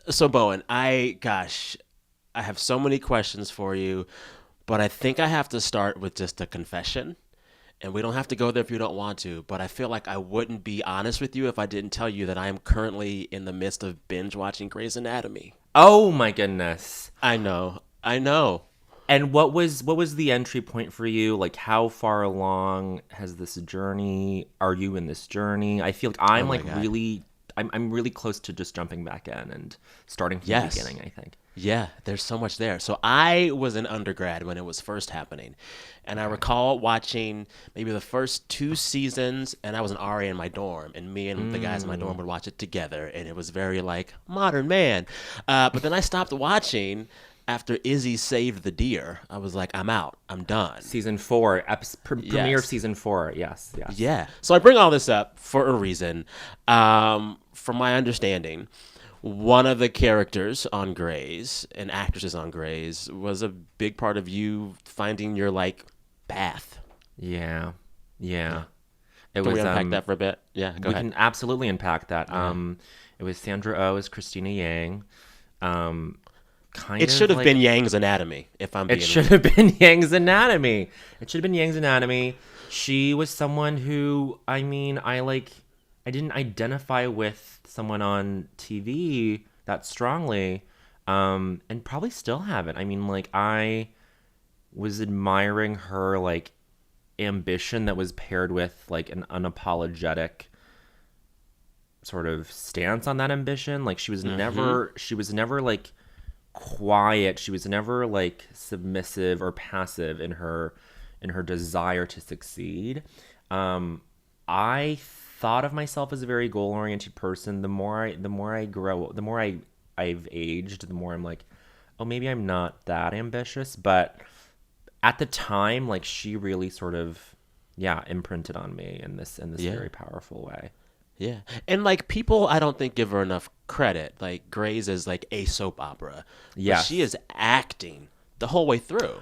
So Bowen, I have so many questions for you, but I think I have to start with just a confession. And we don't have to go there if you don't want to, but I feel like I wouldn't be honest with you if I didn't tell you that I am currently in the midst of binge watching Grey's Anatomy. Oh my goodness. I know. I know. And what was the entry point for you? Like how far along has this journey? Are you in this journey? I feel like Oh I'm my like God. I'm really close to just jumping back in and starting from the Yes. beginning, I think. Yeah, there's so much there. So I was an undergrad when it was first happening. And I Okay. recall watching maybe the first two seasons, and I was an RA in my dorm, and me and the guys in my dorm Mm. would watch it together, and it was very like modern man. But then I stopped watching after Izzy saved the deer. I was like, I'm out. I'm done. Season 4, premiere of Yes. season 4. Yes, yes. Yeah. So I bring all this up for a reason. From my understanding, one of the characters on Grey's and actresses on Grey's was a big part of you finding your like path. Yeah. Yeah. Yeah. It Can we was unpack that for a bit? Yeah, go we ahead. can absolutely unpack that. Okay. It was Sandra Oh as Christina Yang. Um kind It of should have like been Yang's Anatomy, if I'm it being should real. have been Yang's Anatomy. It should have been Yang's Anatomy. She was someone who, I mean, I didn't identify with someone on TV that strongly, and probably still haven't. I mean, like, I was admiring her, like, ambition that was paired with, like, an unapologetic sort of stance on that ambition. Like, Mm-hmm. she was never, like, quiet. She was never like submissive or passive in her desire to succeed. Um, I thought of myself as a very goal oriented person. The more I grow, the more I've aged, the more I'm like, oh, maybe I'm not that ambitious. But at the time, like she really sort of, yeah, imprinted on me in this Yeah. very powerful way. Yeah. And like people I don't think give her enough credit. Like Grey's is like a soap opera, but she Yes. is acting the whole way through.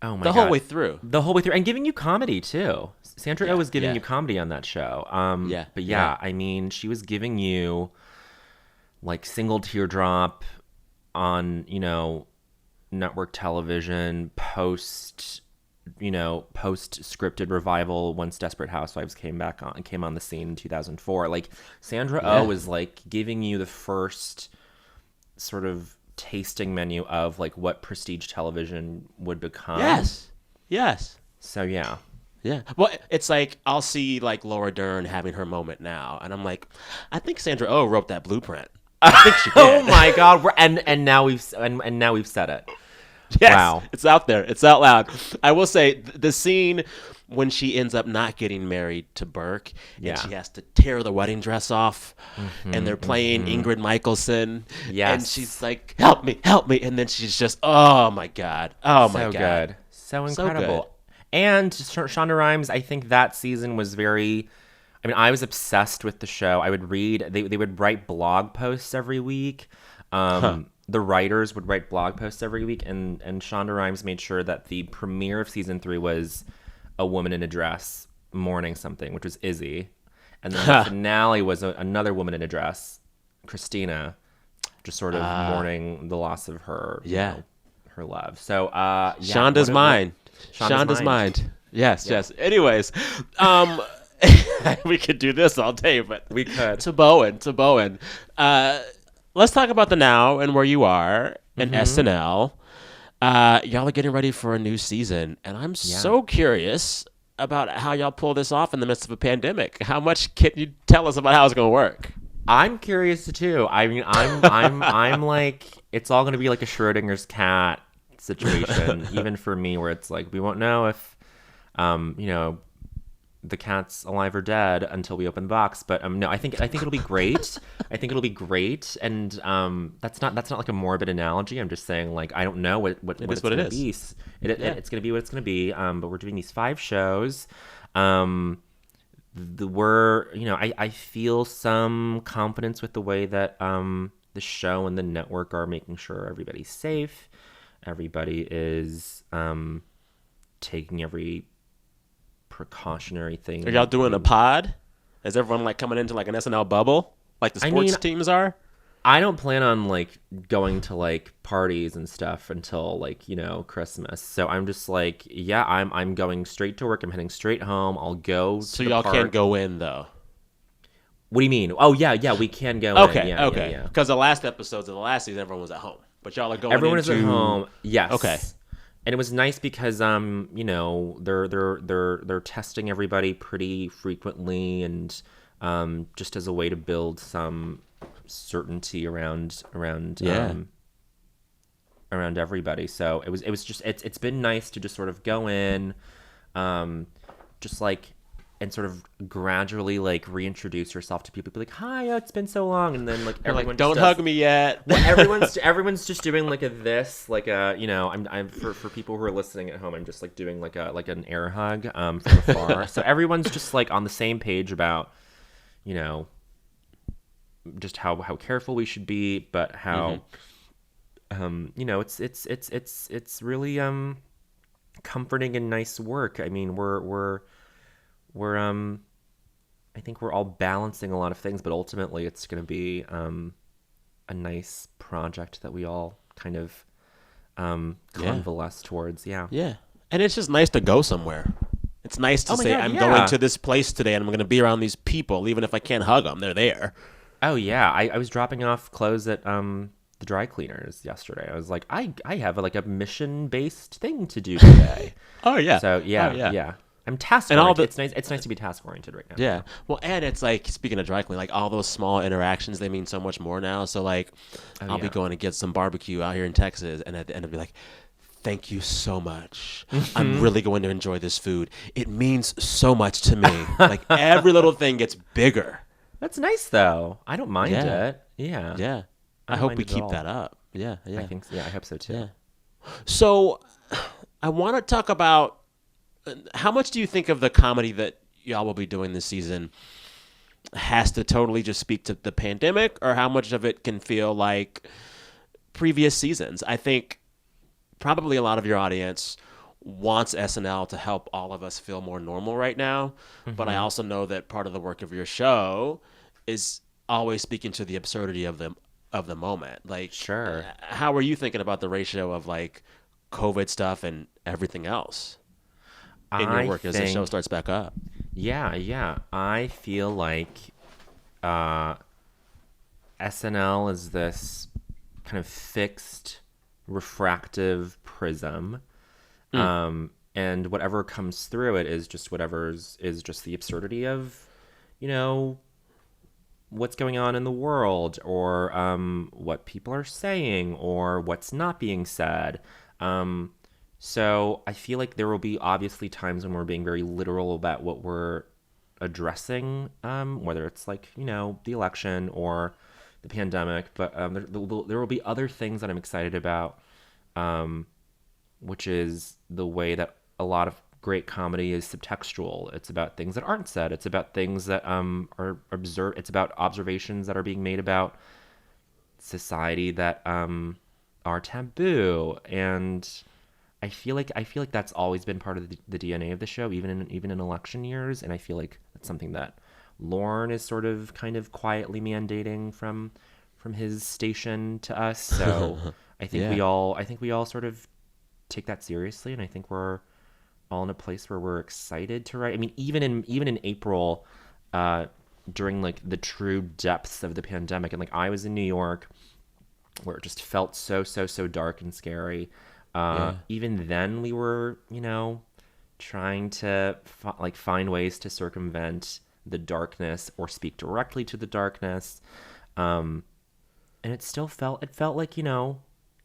Oh my The whole God. way through. The whole way through and giving you comedy too. Sandra Oh Yeah. was giving Yeah. you comedy on that show. Yeah. But Yeah. yeah, I mean, she was giving you like single teardrop on, network television post scripted revival once Desperate Housewives came on the scene in 2004. Like Sandra Oh Yeah. was like giving you the first sort of tasting menu of like what prestige television would become. Yes. Yes. So yeah. Yeah. Well, it's like I'll see like Laura Dern having her moment now, and I'm like, I think Sandra Oh wrote that blueprint. I think she Oh did. my God! And now we've said it. Yes, Wow. it's out there. It's out loud. I will say the scene when she ends up not getting married to Burke and Yeah. she has to tear the wedding dress off and they're Mm-hmm, playing mm-hmm. Ingrid Michaelson and she's Yes. like, help me. And then she's just, oh my God. Oh my So God. good. So So good. incredible. And Shonda Rhimes, I think that season was very. I mean, I was obsessed with the show. I would read. They would write blog posts every week. Huh. The writers would write blog posts every week, and Shonda Rhimes made sure that the premiere of season 3 was a woman in a dress mourning something, which was Izzy, and then the finale was another woman in a dress, Christina, just sort of mourning the loss of her, Yeah. her love. So, yeah, Shonda's what mind. Shonda's Shonda's mind. mind. Yes, Yeah, yes. Anyways, um, we could do this all day, but we could. to Bowen. Uh, let's talk about the now and where you are in Mm-hmm. SNL. Y'all are getting ready for a new season, and I'm Yeah. so curious about how y'all pull this off in the midst of a pandemic. How much can you tell us about how it's going to work? I'm curious too. I mean, I'm like, it's all gonna be like a Schrodinger's cat situation, even for me, where it's like we won't know if, um, you know, the cat's alive or dead until we open the box. But no, I think it'll be great. I think it'll be great, and that's not like a morbid analogy. I'm just saying like I don't know It what is it's what it gonna is. be. Yeah. It's gonna be what it's gonna be. But we're doing these 5 shows. Um, we're I feel some confidence with the way that the show and the network are making sure everybody's safe, everybody is taking every precautionary Are y'all thing doing a pod? Is everyone like coming into like an SNL bubble, like the I mean sports teams are? I don't plan on like going to like parties and stuff until like, Christmas. So I'm just like, yeah, I'm going straight to work. I'm heading straight home. I'll go So to the y'all can't park. go in though. What do you mean? Oh yeah, yeah, we can go in. Okay, Yeah, yeah, okay. yeah. Because the last episodes of the last season, everyone was at home, but y'all are going Everyone is at into. home. Okay. Yes. And it was nice because they're testing everybody pretty frequently, and just as a way to build some certainty Yeah. around everybody. So it was just it's been nice to just sort of go in, just like, and sort of gradually like reintroduce yourself to people. Be like, hi, it's been so long, and then like You're like, everyone just don't does. hug me yet. Well, everyone's just doing like a this, like a, I'm for people who are listening at home, I'm just like doing like an air hug from afar. So everyone's just like on the same page about, you know just how careful we should be, but how it's really comforting and nice work. I mean, we're I think we're all balancing a lot of things, but ultimately it's going to be a nice project that we all kind of Yeah. convalesce towards. Yeah. Yeah. And it's just nice to go somewhere. It's nice to Oh my say, God, I'm going yeah. to this place today and I'm going to be around these people, even if I can't hug them. They're there. Oh yeah. I was dropping off clothes at the dry cleaners yesterday. I was like, I have like a mission based thing to do today. Oh, yeah. So Oh, yeah, yeah. yeah. I'm task And all oriented. the. It's nice to be task oriented right now. Yeah. Well, and it's like, speaking of dry cleaning, like all those small interactions, they mean so much more now. So, like, Oh I'll be yeah. going to get some barbecue out here in Texas, and at the end, I'll be like, thank you so much. I'm really going to enjoy this food. It means so much to me. Like, every little thing gets bigger. That's nice though. I don't mind Yeah. it. Yeah. Yeah. I I don't hope mind we it at keep all. that up. Yeah. I Yeah. think yeah, I hope so too. Yeah. So, I want to talk about how much do you think of the comedy that y'all will be doing this season has to totally just speak to the pandemic, or how much of it can feel like previous seasons? I think probably a lot of your audience wants SNL to help all of us feel more normal right now, but I Mm-hmm. also know that part of the work of your show is always speaking to the absurdity of the moment. Like, Sure. how are you thinking about the ratio of like COVID stuff and everything else in your I work as the show think starts back up? yeah, yeah. I feel like uh SNL is this kind of fixed refractive prism. Mm. And whatever comes through it is just whatever's is just the absurdity of, you know, what's going on in the world, or what people are saying, or what's not being said. Um, so I feel like there will be obviously times when we're being very literal about what we're addressing, whether it's like, the election or the pandemic. But there will be other things that I'm excited about, which is the way that a lot of great comedy is subtextual. It's about things that aren't said. It's about things that are observed. It's about observations that are being made about society that are taboo. And I feel like that's always been part of the DNA of the show, even in election years. And I feel like that's something that Lorne is sort of kind of quietly mandating from his station to us. So Yeah. I think we all sort of take that seriously, and I think we're all in a place where we're excited to write. I mean, even in April, during like the true depths of the pandemic, and like I was in New York, where it just felt so dark and scary. Yeah. Even then, we were trying to find ways to circumvent the darkness or speak directly to the darkness, and it felt like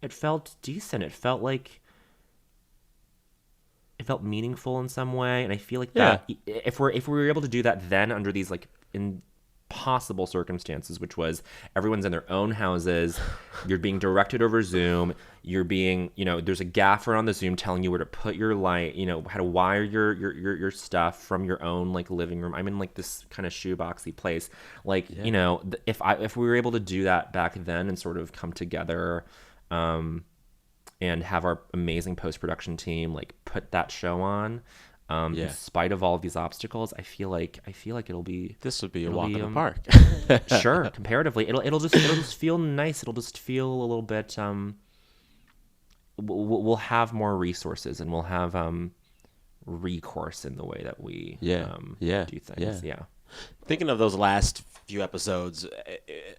it felt decent. It felt meaningful in some way, and I feel like Yeah. that if we were able to do that then under these like impossible circumstances, which was everyone's in their own houses, you're being directed over Zoom, you're being there's a gaffer on the Zoom telling you where to put your light, how to wire your stuff from your own like living room. I'm in like this kind of shoeboxy place, like Yeah. if we were able to do that back then and sort of come together, and have our amazing post-production team like put that show on, In Yeah. spite of all of these obstacles, I feel like This would be a it'll walk be in the park. sure, comparatively, it'll just feel nice. It'll just feel a little bit. We'll have more resources, and we'll have recourse in the way that we Yeah. Yeah. do things. Yeah. Yeah. Thinking of those last few episodes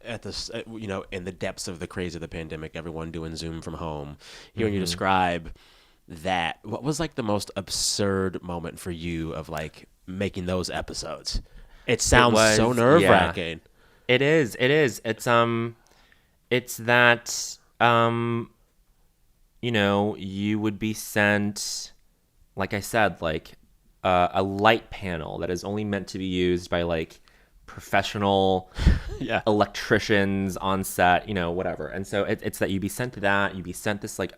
at this, in the depths of the craze of the pandemic, everyone doing Zoom from home, hearing you describe that, what was like the most absurd moment for you of like making those episodes? It It sounds so was, nerve yeah. wracking. It is. It is. It's that you would be sent, like I said, like a light panel that is only meant to be used by like professional Yeah. electricians on set, whatever. And so it's that you'd be sent to that. You'd be sent this like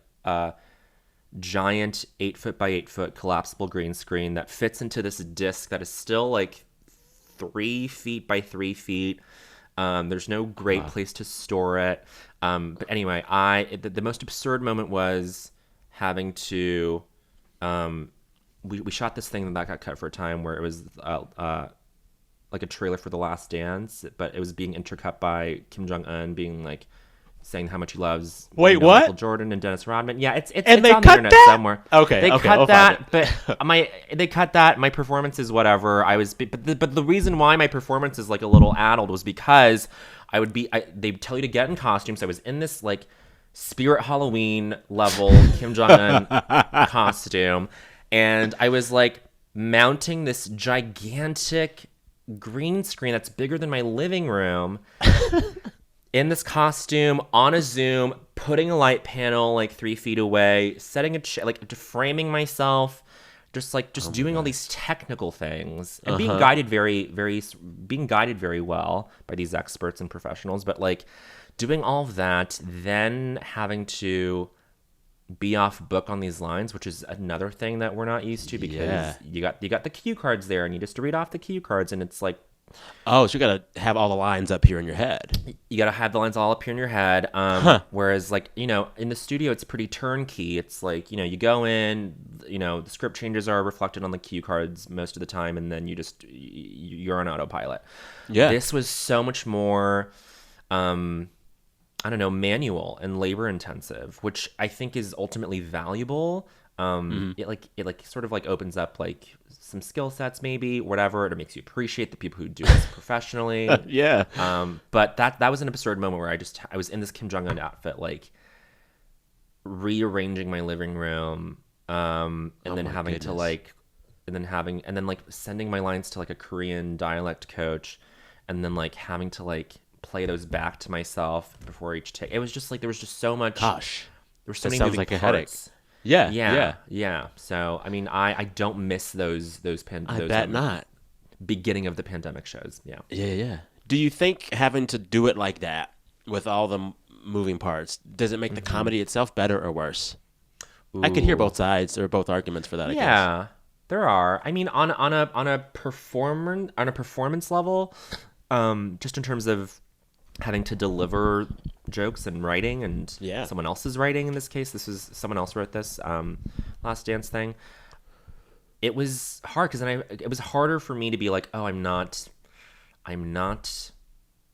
giant 8 foot by 8 foot collapsible green screen that fits into this disc that is still like 3 feet by 3 feet. There's no great place to store it. But anyway, the most absurd moment was having to. We shot this thing that got cut for a time where it was like a trailer for The Last Dance, but it was being intercut by Kim Jong-un being like saying how much he loves Michael What? Jordan and Dennis Rodman. Yeah, it's And they on the cut internet that? somewhere. Okay, they okay, cut I'll find that, but they cut that. My performance is whatever. But the reason why my performance is like a little addled was because they'd tell you to get in costumes. I was in this like Spirit Halloween level Kim Jong-un costume, and I was like mounting this gigantic green screen that's bigger than my living room in this costume on a Zoom, putting a light panel like 3 feet away, setting a chair, like framing myself, just doing all these technical things and being guided being guided very well by these experts and professionals, but like doing all of that, then having to be off book on these lines, which is another thing that we're not used to because you got the cue cards there and you just read off the cue cards, and it's like, Oh, so you got to have all the lines up here in your head. you got to have the lines all up here in your head. Whereas like, in the studio, it's pretty turnkey. It's like, you go in, the script changes are reflected on the cue cards most of the time. And then you're on autopilot. Yeah. This was so much more, I don't know, manual and labor intensive, which I think is ultimately valuable. It sort of like opens up like some skill sets, maybe whatever. It makes you appreciate the people who do this professionally. Yeah. But that was an absurd moment where I was in this Kim Jong-un outfit, like rearranging my living room, and then having to like, and then like sending my lines to like a Korean dialect coach, and then like having to like play those back to myself before each take. It was just like there was just so much. Gosh, there were so that many sounds moving like a parts. headache. Yeah. So I mean, I don't miss those I bet not. beginning of the pandemic shows. Yeah. Yeah. Do you think having to do it like that with all the moving parts, does it make the comedy itself better or worse? I could hear both sides or both arguments for that. I guess. Yeah, there are. I mean, on a performance level, just in terms of having to deliver jokes and writing, and someone else's writing in this case. This was someone else wrote this Last Dance thing. It was hard because it was harder for me to be like, oh, I'm not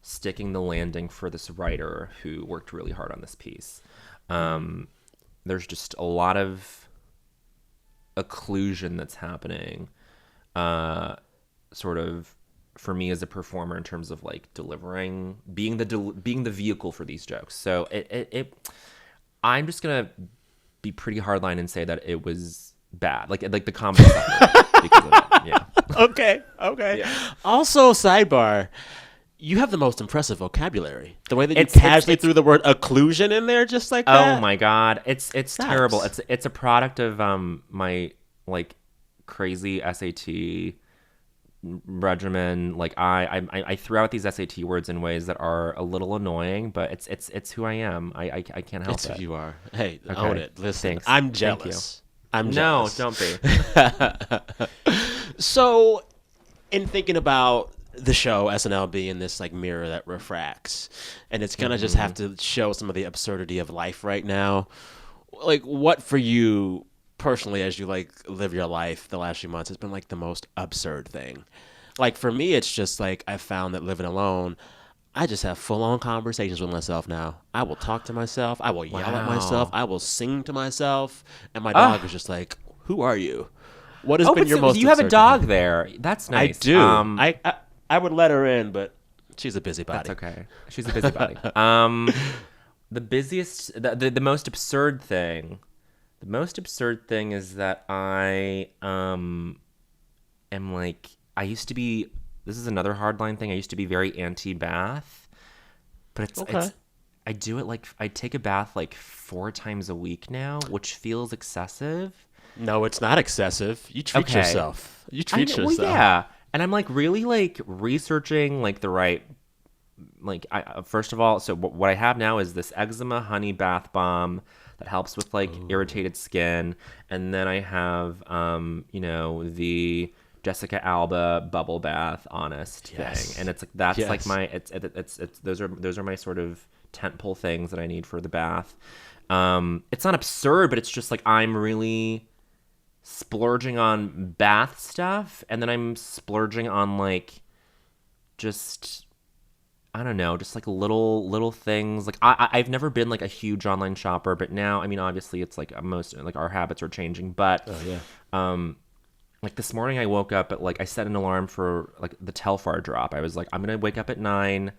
sticking the landing for this writer who worked really hard on this piece. There's just a lot of occlusion that's happening, sort of for me as a performer in terms of like delivering, being the vehicle for these jokes. So I'm just gonna be pretty hardline and say that it was bad, like the comedy stuff because of it. Yeah. Okay. Yeah. Also, sidebar. You have the most impressive vocabulary. The way that you It's- casually threw the word occlusion in there, just like that. Oh my god, it's terrible. It's a product of my like crazy SAT regimen. Like I throw out these SAT words in ways that are a little annoying, but it's who I am. I can't help It's it. who you are. Hey, Okay. own it. Listen, Thanks. I'm Thank jealous. I'm No, jealous. don't be. So, in thinking about the show SNL being this like mirror that refracts, and it's gonna just have to show some of the absurdity of life right now. Like, what for you personally, as you like live your life the last few months, has been like the most absurd thing. Like for me, it's just like I found that living alone, I just have full on conversations with myself now. I will talk to myself. I will yell at myself. Wow. I will sing to myself. And my dog is Oh, just like, "Who are you? What has oh, been but your so most you have a absurd thing?" dog there. That's I nice. do. I would let her in, but she's a That's busybody. okay. She's a busybody. The busiest, the most absurd thing. The most absurd thing is that I am like I used to be. This is another hardline thing. I used to be very anti-bath, but Okay. it's I do it like I take a bath like 4 times a week now, which feels excessive. No, it's not excessive. You treat Okay, yourself. You I treat know. Well, yourself. yeah, and I'm like really like researching like the right like I first of all, so what I have now is this eczema honey bath bomb that helps with like irritated skin, and then I have the Jessica Alba bubble bath honest thing, Yes. and it's like that's like Yes. my it's those are my sort of tentpole things that I need for the bath. It's not absurd, but it's just like I'm really splurging on bath stuff, and then I'm splurging on like just I don't know, just like little things. Like I've never been like a huge online shopper, but now I mean obviously it's like most like our habits are changing. But Oh yeah. like this morning I woke up at like I set an alarm for like the Telfar drop. I was like I'm gonna wake up at 9,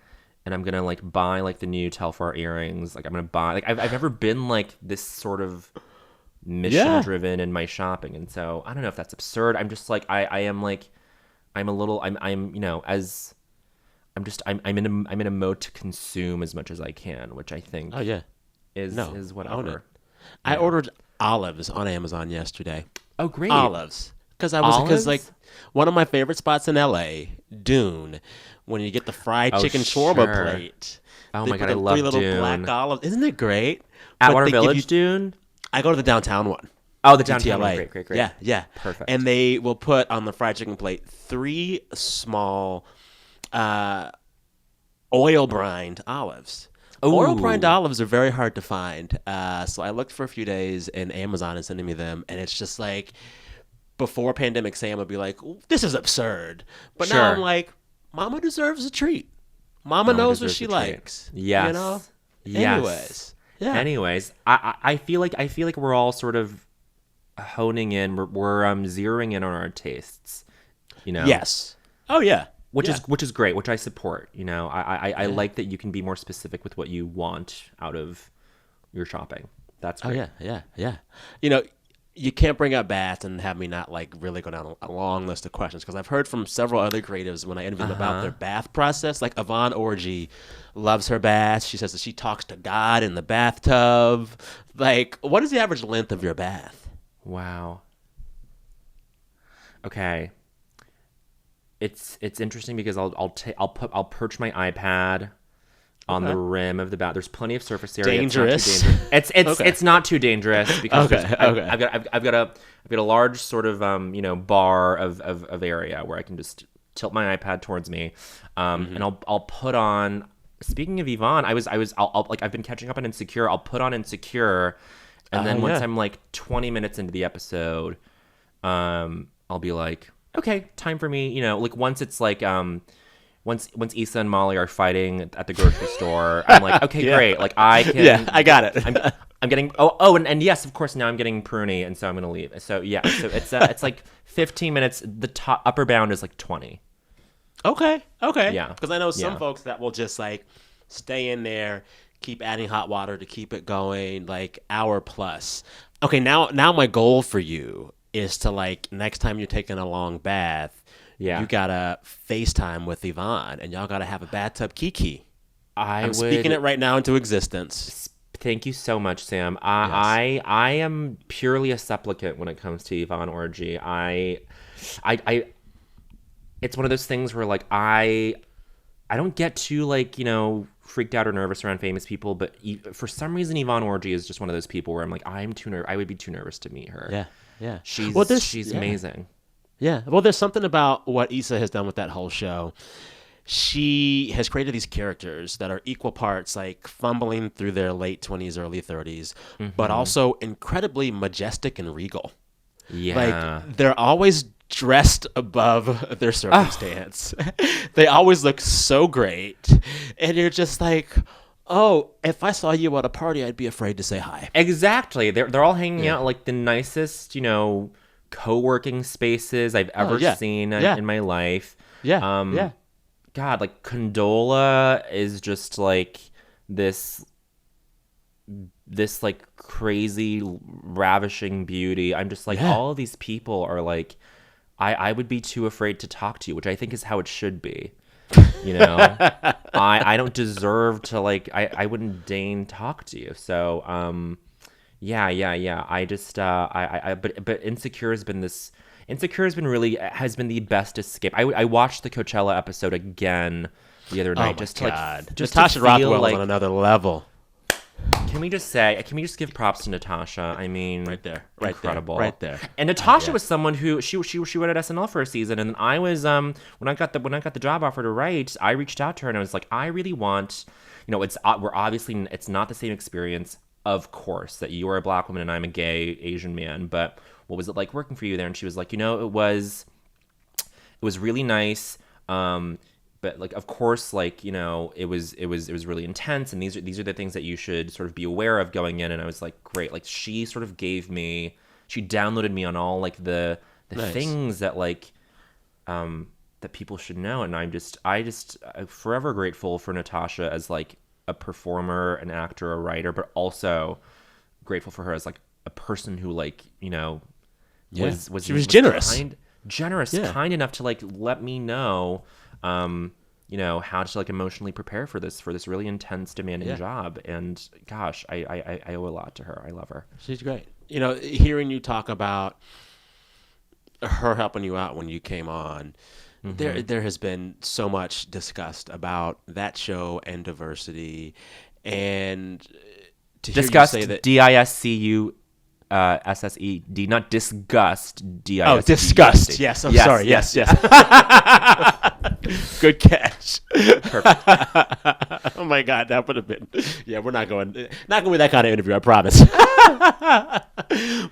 and I'm gonna like buy like the new Telfar earrings. Like I'm gonna buy like I've never been like this sort of mission Yeah. driven in my shopping, and so I don't know if that's absurd. I'm just like I am like I'm a little I'm as I'm in a mode to consume as much as I can, which I Oh think yeah. is No. is Own it. whatever. I Yeah. ordered olives on Amazon yesterday. Oh, great. Olives. Because like Olives? one of my favorite spots in LA, Dune, when you get the fried Oh, chicken shawarma sure. plate, Oh they my God, put I in three love little black Dune. olives. Isn't it great? But Atwater they give you Village, Dune? I go to the downtown one. Oh, the downtown one. DTLA. Great, great, great. Yeah, yeah. And Perfect. they will put on the fried chicken plate three small uh, oil brined olives. Oil brined Oh, olives are very hard to find. So I looked for a few days, and Amazon is sending me them, and it's just like before pandemic Sam would be like, "This is absurd," but now I'm sure. like, "Mama deserves a treat. Mama Mama knows what deserves she a treat. likes." You know. Yes. Yes. Anyways, yeah. Anyways, I feel like we're all sort of honing in. We're zeroing in on our tastes. You know. Yes. Oh yeah. which Yeah. is which is great, which I support. I Yeah. like that you can be more specific with what you want out of your shopping. That's Oh great. yeah, yeah, yeah. You know, you can't bring up baths and have me not like really go down a long list of questions because I've heard from several other creatives when I interview them about their Uh-huh. bath process. Like Yvonne Orgy loves her bath. She says that she talks to God in the bathtub. Like, what is the average length of your bath? Wow. Okay. It's interesting because I'll perch my iPad on the Okay. rim of the bath. There's plenty of surface area. It's not too Dangerous. dangerous. It's Okay. it's not too dangerous because Okay. Okay. I've got a large sort of bar of area where I can just tilt my iPad towards me, and I'll put on. Speaking of Yvonne, I'll like I've been catching up on Insecure. I'll put on Insecure, and then once Yeah. I'm like 20 minutes into the episode, I'll be like, okay, time for me. Like once it's like once Issa and Molly are fighting at the grocery store, I'm like, okay, Yeah. great. Like I can. Yeah, I got it. I'm getting and yes, of course now I'm getting pruny, and so I'm gonna leave. So yeah, so it's like 15 minutes. The top upper bound is like 20. Okay. Okay. Yeah, Because I know some yeah. folks that will just like stay in there, keep adding hot water to keep it going, like hour plus. Okay. Now my goal for you is to like next time you're taking a long bath, Yeah. you gotta FaceTime with Yvonne, and y'all gotta have a bathtub kiki. I I'm would speaking it right now into existence. thank you so much, Sam. Yes. I am purely a supplicant when it comes to Yvonne Orgy. I it's one of those things where like I don't get too like freaked out or nervous around famous people, but for some reason Yvonne Orgy is just one of those people where I'm like I would be too nervous to meet her. Yeah. Yeah. She's Yeah. amazing. Yeah. Well, there's something about what Issa has done with that whole show. she has created these characters that are equal parts like fumbling through their late 20s, early 30s, but Mm-hmm. also incredibly majestic and regal. Like Yeah. they're always dressed above their Oh, circumstance. They always look so great. And you're just like, oh, if I saw you at a party, I'd be afraid to say hi. exactly. They're all hanging Yeah. out like the nicest, co-working spaces I've Oh, ever yeah. seen Yeah. in my life. Yeah. Um, Yeah. God, like Condola is just like this like crazy ravishing beauty. I'm just like Yeah. all of these people are like I would be too afraid to talk to you, which I think is how it should be. You know? I don't deserve to like I wouldn't deign talk to you. So yeah. I just but Insecure has been really has been the best escape. I watched the Coachella episode again the other Oh night my just to like God. just to Natasha feel Rothwell is on like another level. can we just give props to Natasha? I mean, Right there. Right there. incredible. Right there. And Natasha Yeah. was someone who she went at SNL for a season, and I was when I got the job offer to write, I reached out to her and I was like, I really want, it's we're obviously it's not the same experience, of course, that you are a black woman and I'm a gay Asian man, but what was it like working for you there? And she was like, it was really nice. But like, of course, like, it was really intense, and these are the things that you should sort of be aware of going in. And I was like, great. Like, she sort of she downloaded me on all like the Nice. things that like that people should know. And I'm forever grateful for Natasha as like a performer, an actor, a writer, but also grateful for her as like a person who like Yeah. was She was generous. generous, Yeah. kind enough to like let me know, how to like emotionally prepare for this really intense, demanding Yeah. job. And gosh, I owe a lot to her. I love her. She's great. Hearing you talk about her helping you out when you came on, there has been so much discussed about that show and diversity, and to hear you say Disgust, that. DISCUSSED, not disgust, Oh, DISGUST. disgust. Yes, I'm Yes, sorry. yes. Yes, yes. Good catch. Perfect. Oh my God, that would have been. Yeah, we're not going with that kind of interview. I promise.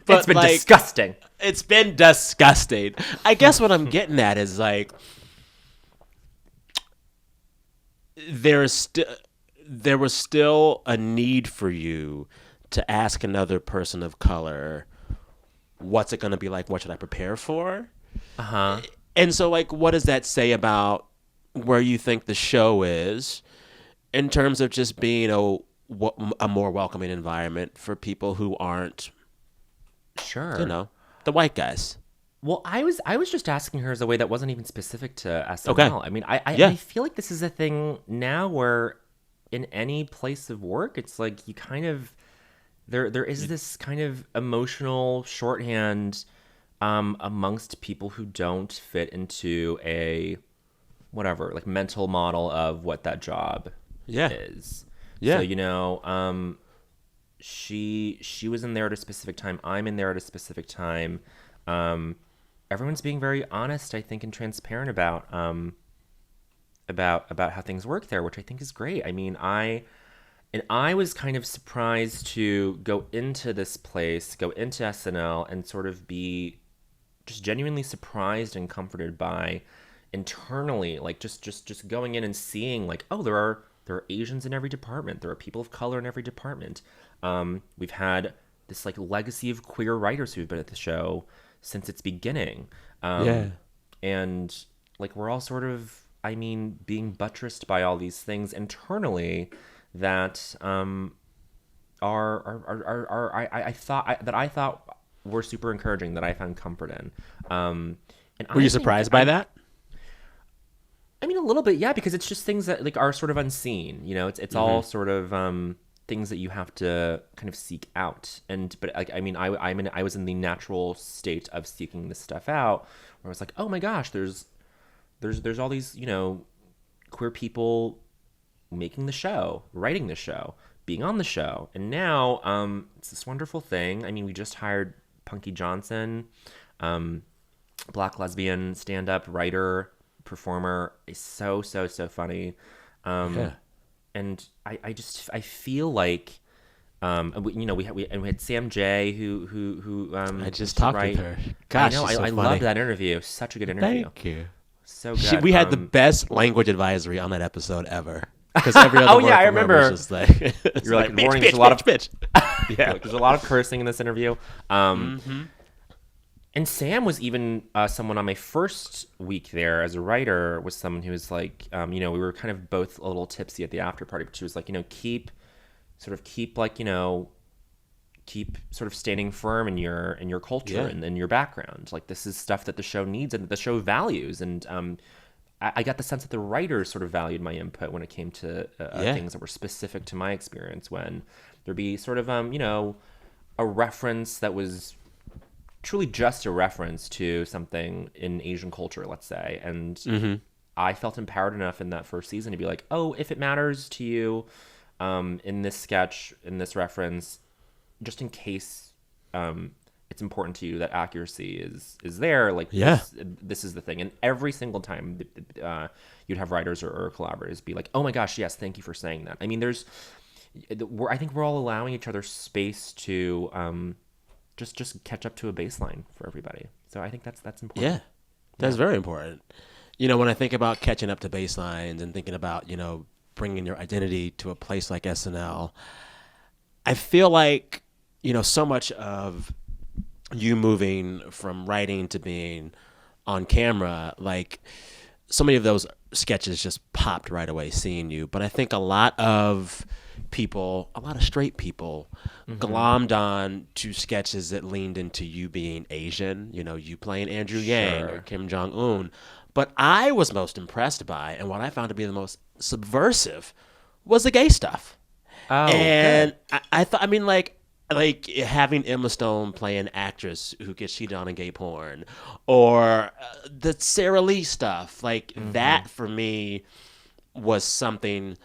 It's been disgusting. It's been disgusting. I guess what I'm getting at is like there was still a need for you to ask another person of color, what's it going to be like? What should I prepare for? Uh-huh. And so, like, what does that say about where you think the show is in terms of just being a more welcoming environment for people who aren't, Sure. the white guys? Well, I was just asking her as a way that wasn't even specific to Okay. SNL. I mean, I Yeah. feel like this is a thing now where in any place of work, it's like you kind of there is this kind of emotional shorthand amongst people who don't fit into a whatever like mental model of what that job Yeah. is. So Yeah. she was in there at a specific time. I'm in there at a specific time. Everyone's being very honest, I think, and transparent about how things work there, which I think is great. I mean, I was kind of surprised to go into this place, go into SNL, and sort of be just genuinely surprised and comforted by internally, like just going in and seeing like, oh, there are Asians in every department, there are people of color in every department. We've had this like legacy of queer writers who've been at the show since its beginning. Yeah. And like we're all sort of, I mean, being buttressed by all these things internally that I thought were super encouraging, that I found comfort in. And Were I you think surprised by that? I mean, a little bit, yeah, because it's just things that like are sort of unseen. It's all sort of things that you have to kind of seek out. But like, I mean, I was in the natural state of seeking this stuff out, where I was like, oh my gosh, there's all these queer people making the show, writing the show, being on the show, and now it's this wonderful thing. I mean, we just hired Punky Johnson, black lesbian stand-up writer, performer. Is so so funny. Um, Yeah. and I feel like we had Sam J I who used just to talked with write. her. I Gosh, know she's so I loved funny. that interview. Such a good interview. Thank you. So good. We had the best language advisory on that episode ever. Because every other Oh yeah, word I from her was remember. just like, it's You're like, like, good bitch, morning. bitch, bitch, bitch. You're Yeah. like, there's a lot of cursing in this interview. Mm-hmm. And Sam was even someone on my first week there as a writer was someone who was like, we were kind of both a little tipsy at the after party, but she was like, keep like, keep sort of standing firm in your culture Yeah. and in your background. Like this is stuff that the show needs and that the show values. And I got the sense that the writers sort of valued my input when it came to Yeah. things that were specific to my experience. When there'd be sort of a reference that was truly just a reference to something in Asian culture, let's say. And Mm-hmm. I felt empowered enough in that first season to be like, oh, if it matters to you, in this sketch, in this reference, just in case it's important to you that accuracy is there. Like Yeah. this is the thing. And every single time, you'd have writers or collaborators be like, "Oh my gosh, yes, thank you for saying that." I mean, I think we're all allowing each other space to just catch up to a baseline for everybody. So I think that's Yeah. important. That's Yeah. very important. When I think about catching up to baselines and thinking about, bringing your identity to a place like SNL, I feel like, so much of you moving from writing to being on camera, like so many of those sketches just popped right away seeing you. But I think a lot of straight people, Mm-hmm. glommed on to sketches that leaned into you being Asian, you playing Andrew Yang or Sure. Kim Jong Un. But I was most impressed by, and what I found to be the most subversive, was the gay stuff. Oh, And good. I thought, I mean, like having Emma Stone play an actress who gets cheated on in gay porn, or the Sarah Lee stuff, like Mm-hmm. that for me was something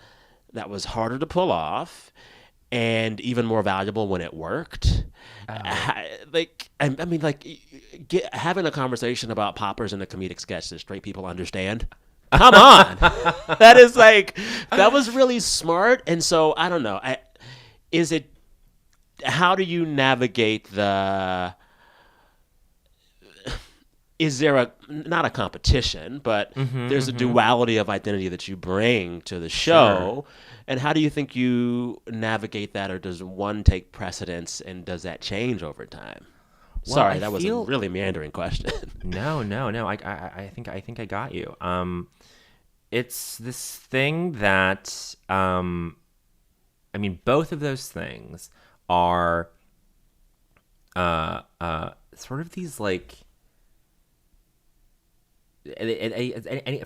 that was harder to pull off and even more valuable when it worked. Oh. I mean, like having a conversation about poppers in a comedic sketch that straight people understand. Come on, that was really smart. And so I don't know. Is it how do you navigate the is there a not a competition, but Mm-hmm. there's a Mm-hmm. duality of identity that you bring to the Sure. show, and how do you think you navigate that, or does one take precedence, and does that change over time? Well, Sorry, I that was a feel really meandering question. no, no, no. I think I got you. It's this thing that I mean, both of those things are sort of these like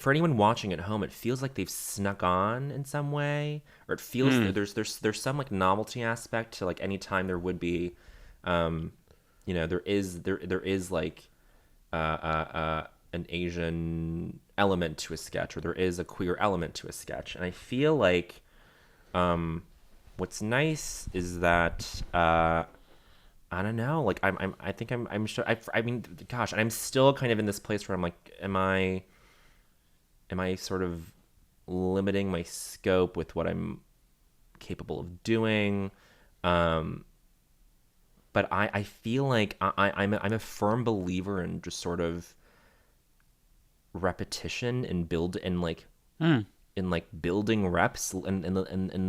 for anyone watching at home, it feels like they've snuck on in some way, or it feels Hmm. that there's some like novelty aspect to like any time there would be, um, there is like an Asian element to a sketch, or there is a queer element to a sketch, and I feel like what's nice is that I don't know. Like I think I'm sure. I mean, gosh, and I'm still kind of in this place where I'm like, am I sort of limiting my scope with what I'm capable of doing? Um, but I feel like I'm a firm believer in just sort of repetition and build and like Hmm. in like building reps in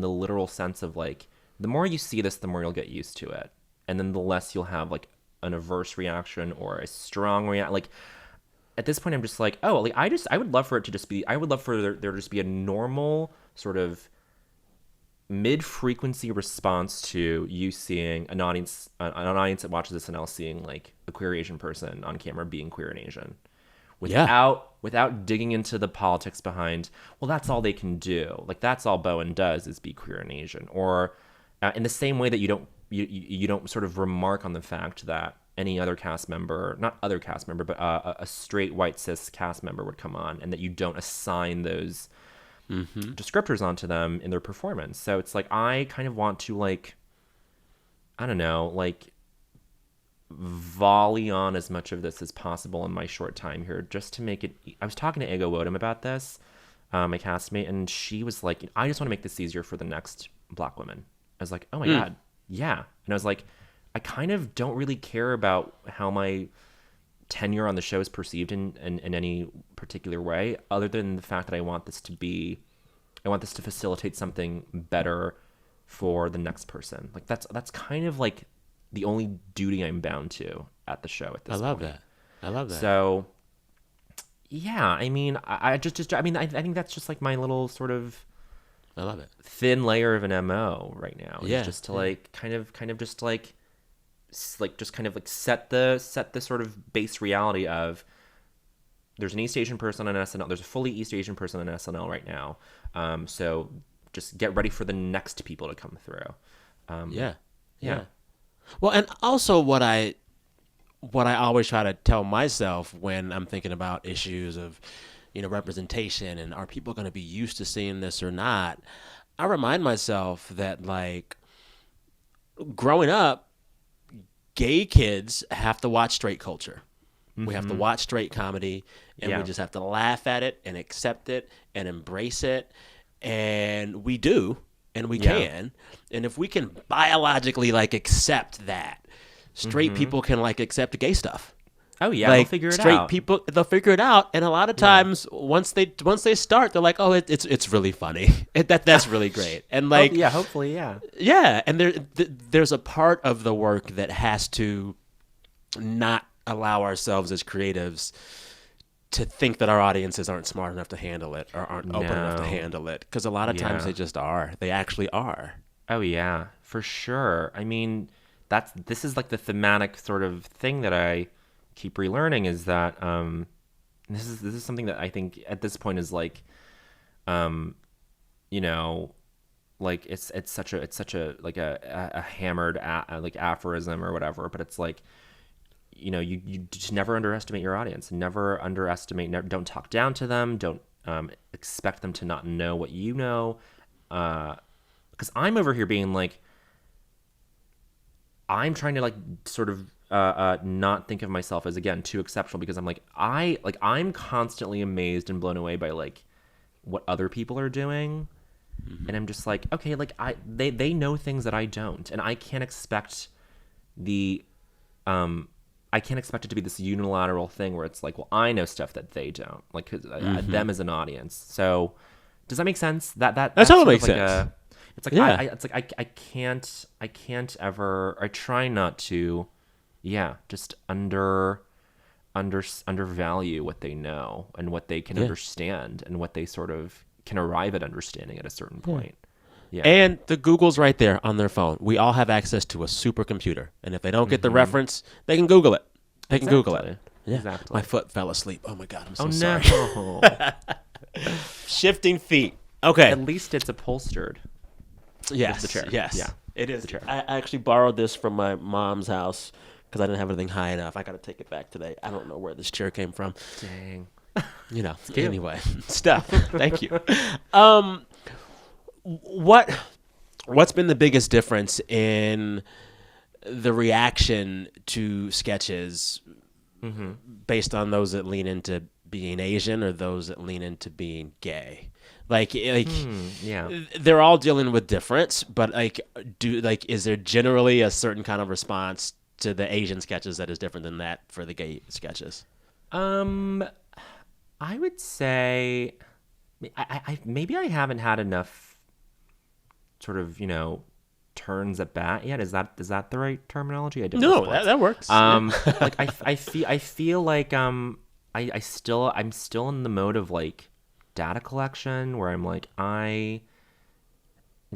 the literal sense of like the more you see this, the more you'll get used to it, and then the less you'll have like an averse reaction or a strong reaction. Like at this point, I'm just like, oh, like I would love for it to just be. I would love for there to just be a normal sort of mid-frequency response to you seeing an audience that watches SNL seeing like a queer Asian person on camera being queer and Asian Yeah. without digging into the politics behind, well, that's all they can do, like that's all Bowen does is be queer and Asian, or in the same way that you don't sort of remark on the fact that any other cast member, not other cast member, but a straight white cis cast member would come on, and that you don't assign those Mm-hmm. descriptors onto them in their performance. So it's like I kind of want to like, I don't know, like volley on as much of this as possible in my short time here, just to make it. I was talking to Ego Wodum about this, my castmate, and she was like, I just want to make this easier for the next Black women. I was like, oh my God, yeah. And I was like, I kind of don't really care about how my tenure on the show is perceived in any particular way, other than the fact that I want this to facilitate something better for the next person. Like that's kind of like the only duty I'm bound to at the show at this point. I love that. So yeah, I mean, I think that's just like my little sort of I love it. thin layer of an MO right now. Yeah, It's just to like kind of just like just kind of like set the sort of base reality of there's an East Asian person on SNL. There's a fully East Asian person on SNL right now. So just get ready for the next people to come through. Yeah. Well, and also what I always try to tell myself when I'm thinking about issues of, representation and are people going to be used to seeing this or not, I remind myself that like growing up, gay kids have to watch straight culture. We have to watch straight comedy, and we just have to laugh at it and accept it and embrace it. And we do, and we can. And if we can biologically like accept that, straight people can like accept gay stuff. Oh yeah, like they'll figure it straight out. people, they'll figure it out. And a lot of times, once they start, they're like, oh, it's really funny. That's really great. And like, hopefully, yeah. Yeah, and there's a part of the work that has to not allow ourselves as creatives to think that our audiences aren't smart enough to handle it or aren't open enough to handle it. Because a lot of times they just are. They actually are. Oh yeah, for sure. I mean, this is like the thematic sort of thing that I keep relearning is that this is something that I think at this point is like, like it's such a like a hammered like aphorism or whatever, but it's like, you just never underestimate your audience. Never underestimate. Don't talk down to them. Don't expect them to not know what you know. Because I'm over here being like, I'm trying to like sort of not think of myself as, again, too exceptional, because I'm like I'm constantly amazed and blown away by like what other people are doing. And I'm just like, okay, like they know things that I don't, and I can't expect it to be this unilateral thing where it's like, well, I know stuff that they don't, like them as an audience. So does that make sense? That totally makes like sense. It's like I can't ever. I try not to, just undervalue what they know and what they can understand and what they sort of can arrive at understanding at a certain point. Yeah. And the Google's right there on their phone. We all have access to a supercomputer, and if they don't get the reference, they can Google it. They can Google it. Yeah. Exactly. My foot fell asleep. Oh my God, I'm so sorry. No. Shifting feet. Okay. At least it's upholstered. Yes. The chair. Yes. Yeah. It is. The chair. I actually borrowed this from my mom's house because I didn't have anything high enough. I got to take it back today. I don't know where this chair came from. Dang. Anyway, stuff. Thank you. What's been the biggest difference in the reaction to sketches based on those that lean into being Asian or those that lean into being gay? They're all dealing with difference, but is there generally a certain kind of response to the Asian sketches that is different than that for the gay sketches? I would say maybe I haven't had enough sort of, turns at bat yet. Is that the right terminology? I don't know. No, that works. Like I feel like I'm still in the mode of like data collection where I'm like, I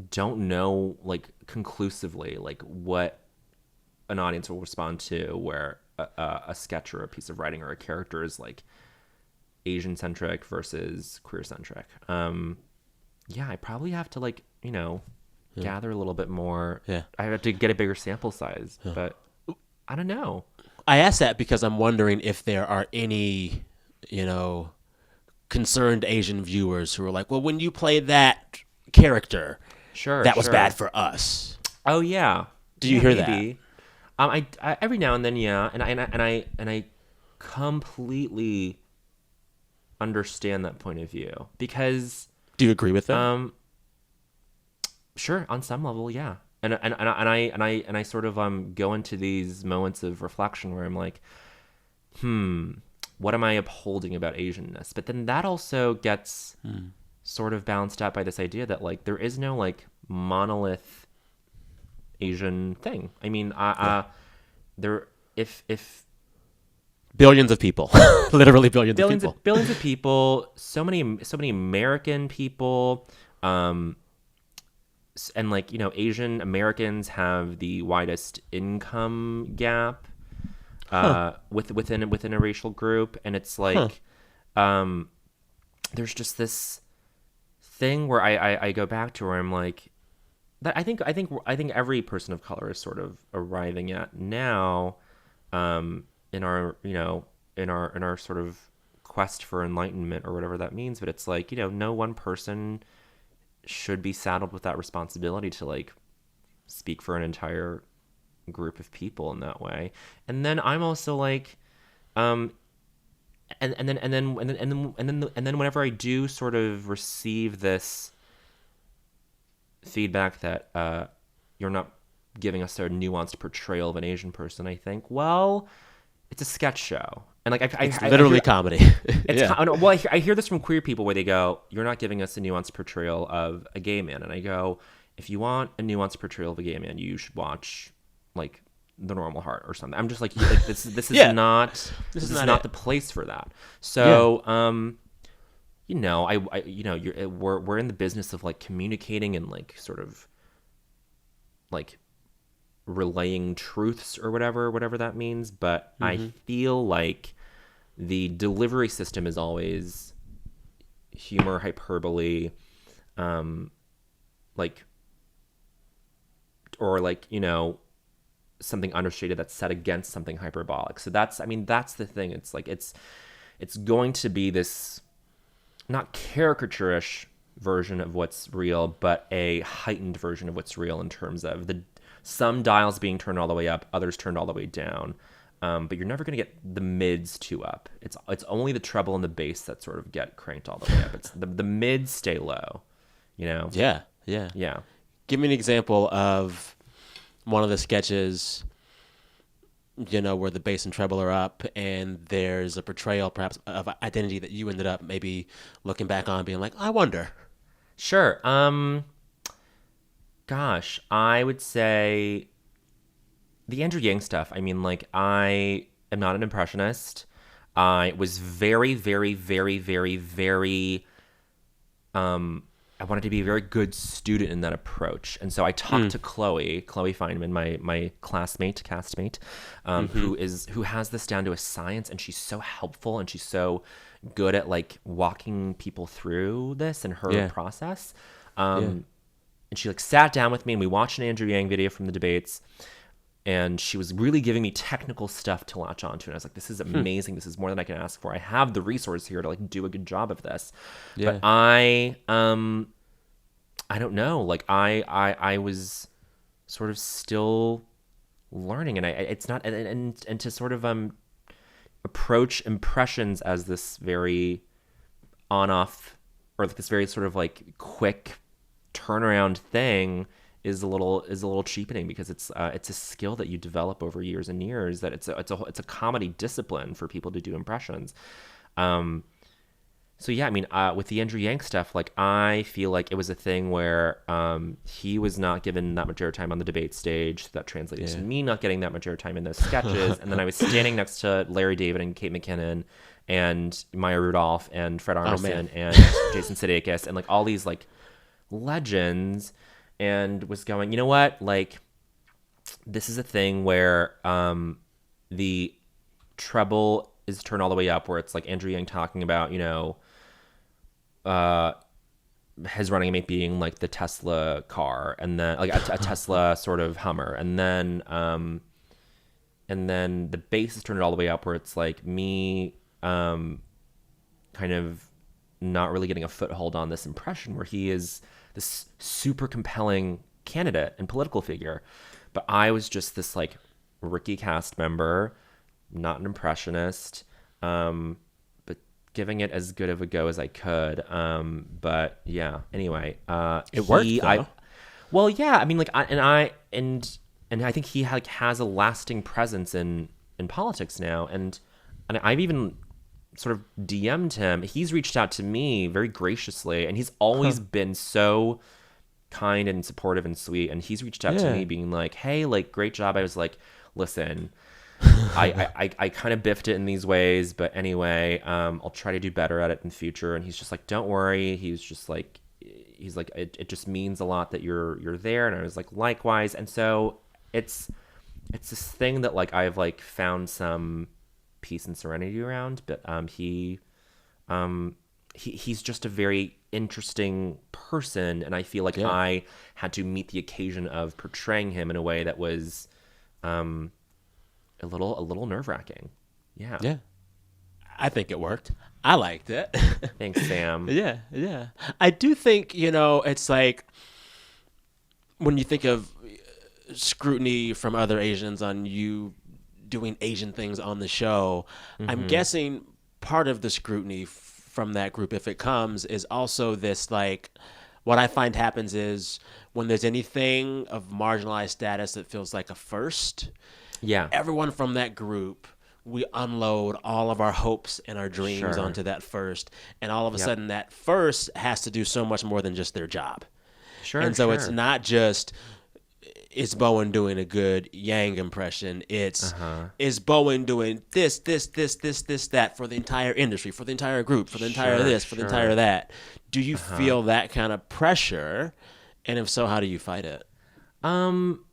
don't know like conclusively like what an audience will respond to, where a sketch or a piece of writing or a character is like Asian centric versus queer centric. I probably have to like, gather a little bit more. Yeah. I have to get a bigger sample size, but I don't know. I ask that because I'm wondering if there are any, concerned Asian viewers who are like, well, when you play that character, that was bad for us. Oh yeah. Do you hear that? I every now and then, yeah, and I completely understand that point of view because, Do you agree with it? um, sure, on some level, yeah, and I sort of go into these moments of reflection where I'm like, what am I upholding about Asianness? But then that also gets sort of balanced out by this idea that like there is no like monolith Asian thing. I mean, Yeah. there if Billions of people, literally billions of billions people. of billions of people, so many American people, um, and like Asian Americans have the widest income gap Huh. within a racial group, and it's Huh. like um, there's just this thing where I go back to where I'm like that I think every person of color is sort of arriving at now, in our in our sort of quest for enlightenment or whatever that means. But it's like no one person should be saddled with that responsibility to like speak for an entire group of people in that way. And then I'm also like, um, and then whenever I do sort of receive this feedback that you're not giving us a nuanced portrayal of an Asian person, I think, well, it's a sketch show, and like It's I literally hear comedy. it's Yeah. well, I hear this from queer people where they go, "You're not giving us a nuanced portrayal of a gay man," and I go, "If you want a nuanced portrayal of a gay man, you should watch like The Normal Heart or something." I'm just like this is Yeah. not This this is is not not it. the place for that. Yeah. So I we're in the business of like communicating and like sort of like relaying truths or whatever that means, but I Hmm. feel like the delivery system is always humor, hyperbole, um, like or like something understated that's set against something hyperbolic. So that's the thing. It's like it's going to be this not caricaturish version of what's real, but a heightened version of what's real in terms of the some dials being turned all the way up, others turned all the way down. But you're never going to get the mids too up. It's only the treble and the bass that sort of get cranked all the way up. It's the mids stay low, you know. Yeah. Yeah. Yeah. Give me an example of one of the sketches, where the bass and treble are up and there's a portrayal perhaps of identity that you ended up maybe looking back on being like, I wonder. Sure. Gosh, I would say the Andrew Yang stuff. I mean, like, I am not an impressionist. I was very, very, very, very, very. I wanted to be a very good student in that approach, and so I talked to Chloe Feynman, my classmate, castmate, Mm-hmm. who has this down to a science, and she's so helpful, and she's so good at like walking people through this and her Yeah. process. Yeah. And she like sat down with me and we watched an Andrew Yang video from the debates, and she was really giving me technical stuff to latch onto, and I was like, this is amazing, this is more than I can ask for. I have the resource here to like do a good job of this. But Yeah. I don't know, like I was sort of still learning, and it's not, and to sort of approach impressions as this very on off, or like this very sort of like quick turnaround thing is a little cheapening, because it's a skill that you develop over years and years, that it's a comedy discipline for people to do impressions. Um, so yeah, I mean, with the Andrew Yang stuff, like I feel like it was a thing where he was not given that much airtime on the debate stage. So that translated to Yeah. me not getting that much airtime in those sketches, and then I was standing next to Larry David and Kate McKinnon and Maya Rudolph and Fred Oh man. Armisen and Jason Sudeikis and like all these like legends, and was going, you know what, like this is a thing where the treble is turned all the way up, where it's like Andrew Yang talking about uh his running mate being like the Tesla car, and then like a Tesla sort of Hummer, and then the bass is turned all the way up, where it's like me kind of not really getting a foothold on this impression where he is this super compelling candidate and political figure, but I was just this like rookie cast member, not an impressionist, but giving it as good of a go as I could. But yeah, anyway, It worked though. well, yeah, I mean, like, and I think he like has a lasting presence in politics now, and I've even sort of DM'd him. He's reached out to me very graciously, and he's always been so kind and supportive and sweet. And he's reached out to Yeah. me being like, hey, like, great job. I was like, listen, I kind of biffed it in these ways, but anyway, I'll try to do better at it in the future. And he's just like, don't worry. He's like, it just means a lot that you're there. And I was like, likewise. And so it's this thing that like I've like found some peace and serenity around. But he's just a very interesting person, and I feel like Yeah. I had to meet the occasion of portraying him in a way that was a little nerve-wracking. Yeah. Yeah. I think it worked. I liked it. Thanks, Sam. Yeah, yeah. I do think, it's like when you think of scrutiny from other Asians on you doing Asian things on the show, I'm guessing part of the scrutiny from that group, if it comes, is also this like, what I find happens is when there's anything of marginalized status that feels like a first, Yeah. everyone from that group, we unload all of our hopes and our dreams Sure. onto that first, and all of a Yep. sudden that first has to do so much more than just their job. Sure, And so it's sure. not just is Bowen doing a good Yang impression. It's is Bowen doing this, that for the entire industry, for the entire group, for the entire Sure, this, for the entire sure. that. Do you feel that kind of pressure? And if so, how do you fight it? Um,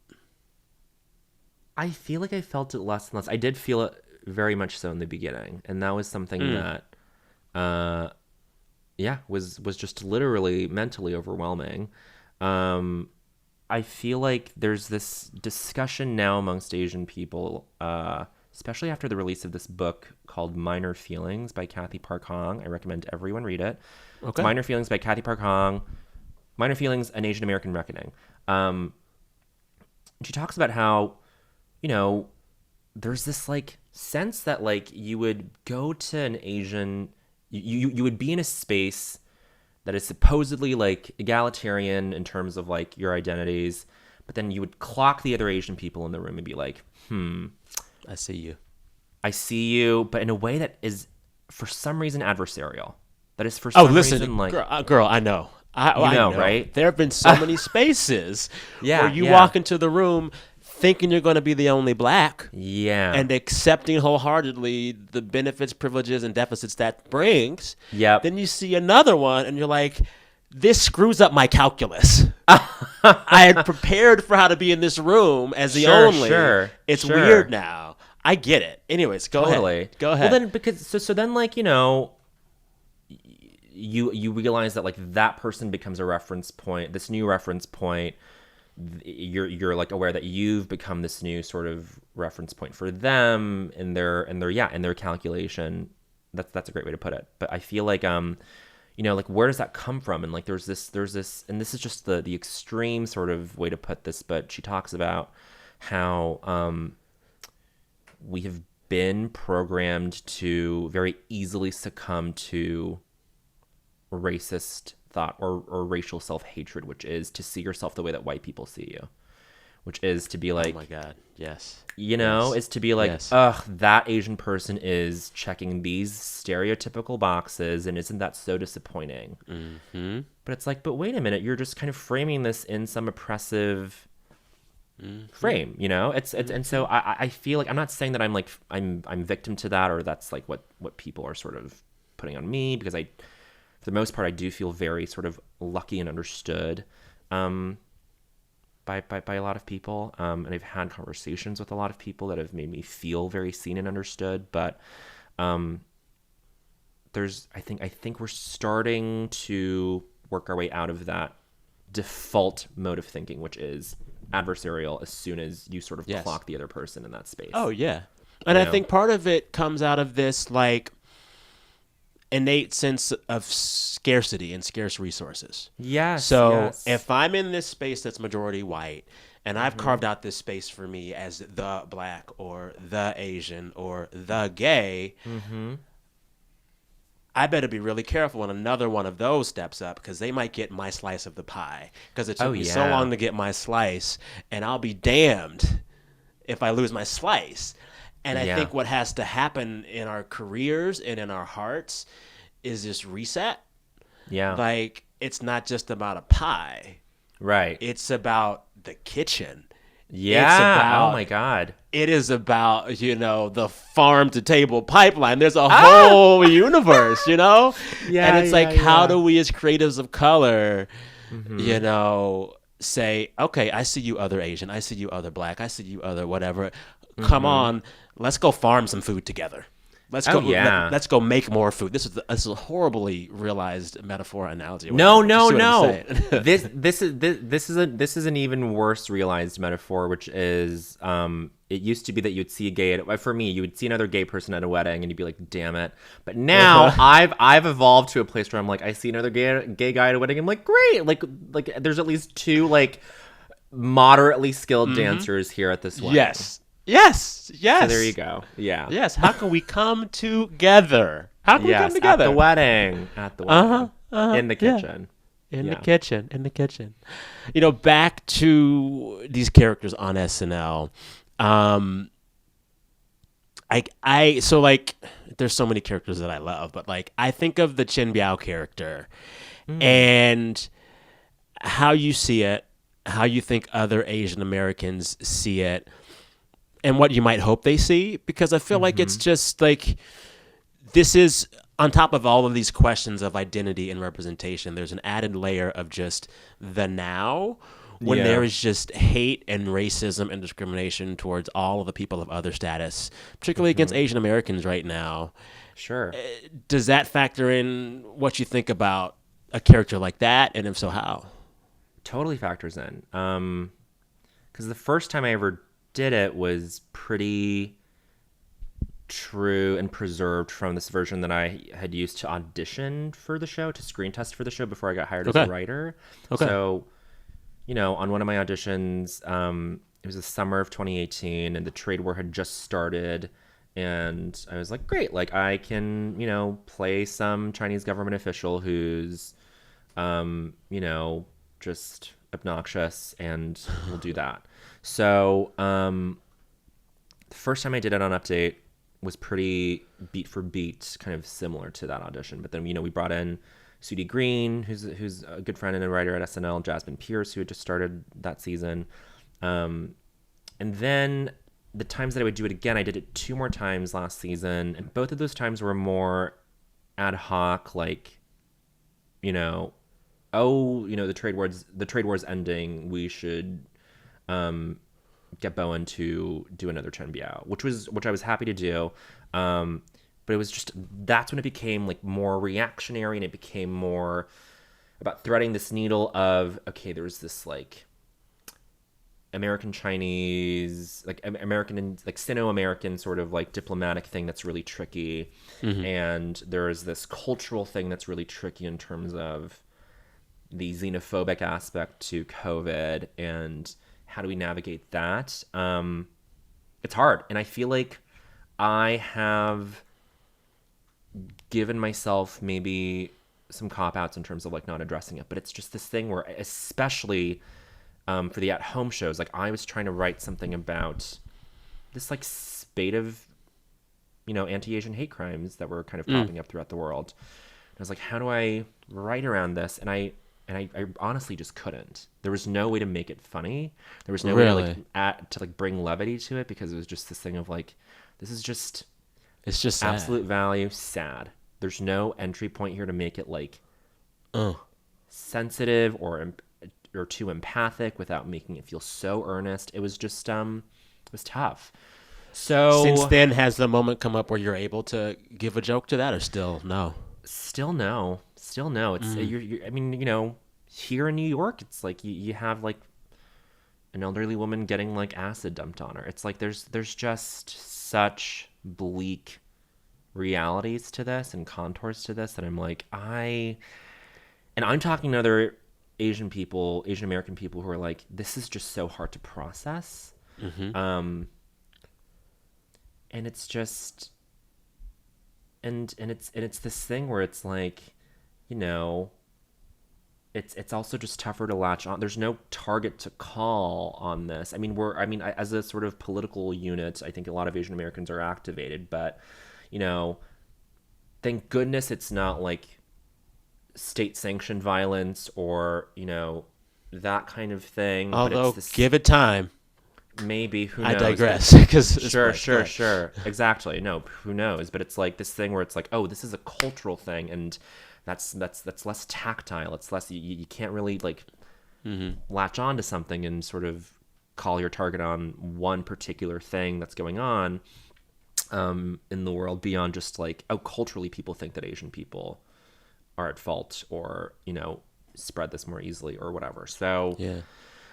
I feel like I felt it less and less. I did feel it very much so in the beginning, and that was something that, yeah, was just literally mentally overwhelming. I feel like there's this discussion now amongst Asian people, especially after the release of this book called Minor Feelings by Kathy Park Hong. I recommend everyone read it. It's Okay. Minor Feelings by Kathy Park Hong. Minor Feelings, An Asian American Reckoning. She talks about how, there's this like sense that like you would go to an Asian, you would be in a space that is supposedly like egalitarian in terms of like your identities, but then you would clock the other Asian people in the room and be like, I see you. I see you, but in a way that is for some reason adversarial. That is for Oh, some listen, reason like, girl, I know. I know, right? There have been so many spaces Yeah, where you yeah. walk into the room thinking you're going to be the only black yeah. and accepting wholeheartedly the benefits, privileges, and deficits that brings. Yep. Then you see another one and you're like, this screws up my calculus. I had prepared for how to be in this room as the Sure, only. sure, It's sure. weird now. I get it. Anyways, go Totally. ahead. Go ahead. Well, then because so then like you realize that like that person becomes a reference point. This new reference point, you're like aware that you've become this new sort of reference point for them in their calculation. That's a great way to put it. But I feel like like where does that come from? And like there's this and this is just the extreme sort of way to put this. But she talks about how we have been programmed to very easily succumb to racist thought or racial self-hatred, which is to see yourself the way that white people see you, which is to be like, oh my God. Yes. is to be like, Yes. ugh, that Asian person is checking these stereotypical boxes, and isn't that so disappointing? Mm-hmm. But it's like, but wait a minute, you're just kind of framing this in some oppressive frame, it's and so I feel like I'm not saying that I'm like I'm victim to that, or that's like what people are sort of putting on me, because for the most part I do feel very sort of lucky and understood by a lot of people, and I've had conversations with a lot of people that have made me feel very seen and understood. But I think we're starting to work our way out of that default mode of thinking, which is adversarial as soon as you sort of Yes. clock the other person in that space. Oh, yeah. And I know? think part of it comes out of this, like, innate sense of scarcity and scarce resources. Yes. So yes. if I'm in this space that's majority white and I've Mm-hmm. carved out this space for me as the black or the Asian or the gay, Mm-hmm. I better be really careful when another one of those steps up because they might get my slice of the pie. Because it Oh took me so yeah. long to get my slice, and I'll be damned if I lose my slice. And I Yeah. think what has to happen in our careers and in our hearts is this reset. Yeah. Like, it's not just about a pie, Right. it's about the kitchen. It's Yeah. Oh about my God. it is about the farm to table pipeline. There's a Ah. whole universe. And Yeah. it's like, Yeah. how Yeah. do we as creatives of color Mm-hmm. you know say, okay, I see you other Asian, I see you other black, I see you other whatever, come Mm-hmm. on, let's go farm some food together. Let's Oh go yeah. let's go make more food. This is a horribly realized metaphor, analogy, or No, whatever, but you no, see what I'm no. saying. This is an even worse realized metaphor, which is it used to be that you'd see a gay for me, you would see another gay person at a wedding and you'd be like, damn it. But now Uh-huh. I've evolved to a place where I'm like, I see another gay guy at a wedding, I'm like, great. Like there's at least two like moderately skilled Mm-hmm. dancers here at this wedding. Yes, yes, So there you yes, go. Yeah. yes. How can we come together? How can we come Yes, at the together? wedding. At the Uh-huh. wedding. Uh-huh. In the Yeah. kitchen. In the Yeah. kitchen. In the kitchen. Back to these characters on SNL. Um, so like, there's so many characters that I love, but like, I think of the Chin Biao character Mm. and how you see it, how you think other Asian Americans see it, and what you might hope they see, because I feel like it's Mhm. just like this is on top of all of these questions of identity and representation, there's an added layer of just the now when there Yeah. is just hate and racism and discrimination towards all of the people of other status, particularly against Mhm. Asian Americans right now. Sure. Does that factor in what you think about a character like that? And if so, how? Totally factors in. Because the first time I ever did it was pretty true and preserved from this version that I had used to audition for the show, to screen test for the show before I got hired as a Okay. writer. Okay. So, on one of my auditions, it was the summer of 2018, and the trade war had just started. And I was like, great, like I can, play some Chinese government official who's, just obnoxious, and we'll do that. So, the first time I did it on Update was pretty beat for beat, kind of similar to that audition. But then, we brought in Sudie Green, who's a good friend and a writer at SNL, Jasmine Pierce, who had just started that season. And then the times that I would do it again, I did it two more times last season, and both of those times were more ad hoc, like, the trade war's ending. We should get Bowen to do another Chen Biao, which I was happy to do. But it was just, that's when it became like more reactionary, and it became more about threading this needle of, okay, there's this like American Chinese, like American and like Sino-American sort of like diplomatic thing that's really tricky. Mm-hmm. And there is this cultural thing that's really tricky in terms of the xenophobic aspect to COVID, and how do we navigate that? It's hard. And I feel like I have given myself maybe some cop outs in terms of like not addressing it, but it's just this thing where, especially for the at home shows, like I was trying to write something about this like spate of anti-Asian hate crimes that were kind of Mm. popping up throughout the world. And I was like, how do I write around this? And I honestly just couldn't. There was no way to make it funny. There was no way to like Really? bring levity to it, because it was just this thing of like, this is just It's just sad. absolute value, sad. There's no entry point here to make it like Uh. sensitive or too empathic without making it feel so earnest. It was just it was tough. Since So then, has the moment come up where you're able to give a joke to that, or still no? still no. It's Mm. I mean, here in New York, it's like you have like an elderly woman getting like acid dumped on her. It's like there's just such bleak realities to this and contours to this that I'm like, and I'm talking to other Asian American people who are like, this is just so hard to process. Mm-hmm. And it's just, and it's this thing where it's like, you know, it's also just tougher to latch on. There's no target to call on this. As a sort of political unit, I think a lot of Asian Americans are activated, but, you know, thank goodness it's not like state sanctioned violence or, you know, that kind of thing. But it's Although, this, give it time. maybe, who I knows? digress because Sure. Exactly. No, who knows? But it's like this thing where it's like, oh, this is a cultural thing, and that's less tactile. It's less, you can't really like latch on to something and sort of call your target on one particular thing that's going on in the world beyond just like, oh, culturally people think that Asian people are at fault, or, you know, spread this more easily or whatever. So Yeah.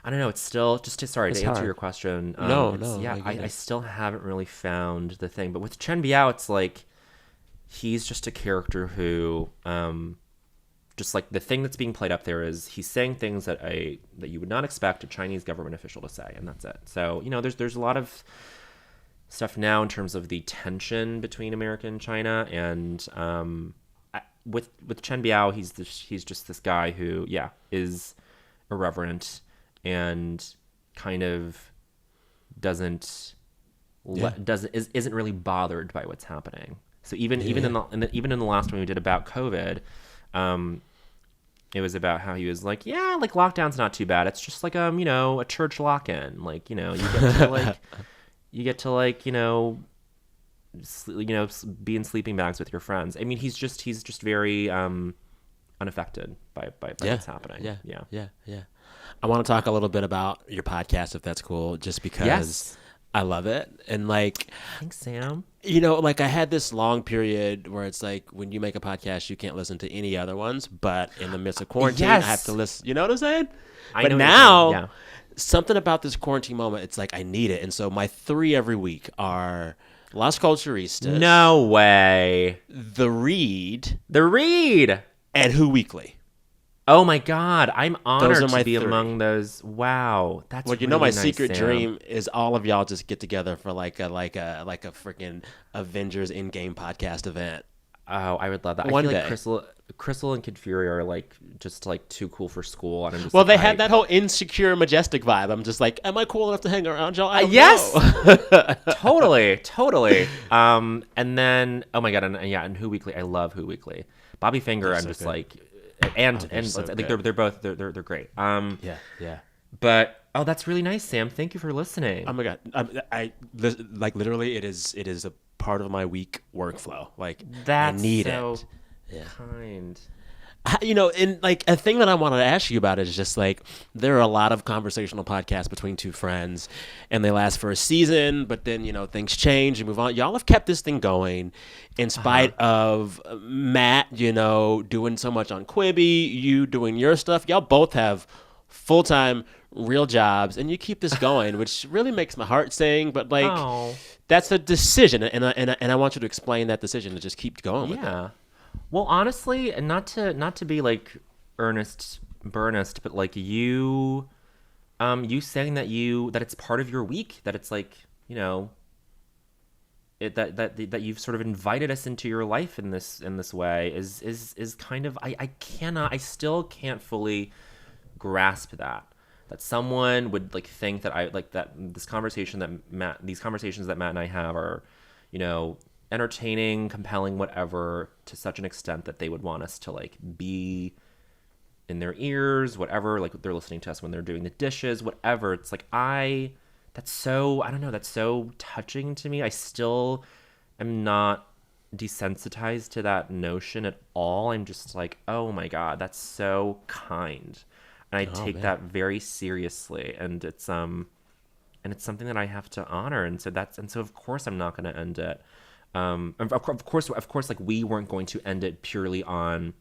I don't know. It's still to It's answer hard. your question. No, Yeah, I get I it. still haven't really found the thing. But with Chen Biao, it's like he's just a character who, just like the thing that's being played up there is he's saying things that you would not expect a Chinese government official to say, and that's it. So, you know, there's a lot of stuff now in terms of the tension between America and China, and with Chen Biao, he's just this guy who, yeah, is irreverent and kind of doesn't Yeah. isn't really bothered by what's happening. So even Yeah. even in the last one we did about COVID, it was about how he was like, yeah, like lockdown's not too bad. It's just like you know, a church lock-in. Like, you know, you get to like, you know, be in sleeping bags with your friends. I mean, he's just very unaffected by Yeah. what's happening. Yeah. I want to talk a little bit about your podcast, if that's cool, just because Yes. I love it. And like, Thanks, Sam. you know, like I had this long period where it's like when you make a podcast, you can't listen to any other ones, but in the midst of quarantine, I have to Yes. listen. You know what I'm saying? I But know what you're saying. now, Yeah. something about this quarantine moment, it's like I need it. And so my three every week are Las Culturistas, No way. The Read, The Read. and Who Weekly. Oh my God. I'm Those honored are to my be three. among those. Wow. That's Well, you really know, my nice, secret Sam. dream is all of y'all just get together for like a freaking Avengers in-game podcast event Oh, I would love that. I one feel like day. Crystal and Kid Fury are like just like too cool for school, and I'm just Well, like, they had that whole insecure, majestic vibe. I'm just like, am I cool enough to hang around y'all? I don't yes, know. totally. And then oh my God, and yeah, and Who Weekly. I love Who Weekly. Bobby Finger. They're I'm so just good. like, Oh, they're so I think good. they're both they're great. Yeah. But oh, that's really nice, Sam. Thank you for Oh listening. my god, like literally, it is a part of my week workflow. Like I That's need so it. Yeah. kind. You know, and like a thing that I wanted to ask you about is just like there are a lot of conversational podcasts between two friends, and they last for a season, but then you know things change and move on. Y'all have kept this thing going, in spite of Matt, you know, doing so much on Quibi, you doing your stuff. Y'all both have full time real jobs, and you keep this going, which really makes my heart sing. But like, Oh. that's a decision, and I want you to explain that decision to just keep going with it. Yeah. Well, honestly, and not to be like earnest burnest, but like you saying that it's part of your week, that it's like, you know, that you've sort of invited us into your life in this way is kind of I still can't fully grasp that someone would like think that I like that these conversations that Matt and I have are, you know, entertaining, compelling, whatever, to such an extent that they would want us to like be in their ears, whatever, like they're listening to us when they're doing the dishes, whatever. It's like that's so, I don't know, that's so touching to me. I still am not desensitized to that notion at all. I'm just like, oh my God, that's so kind. And I Oh take man. that very seriously. And it's something that I have to honor. And so of course I'm not going to end it. Of course, like we weren't going to end it purely on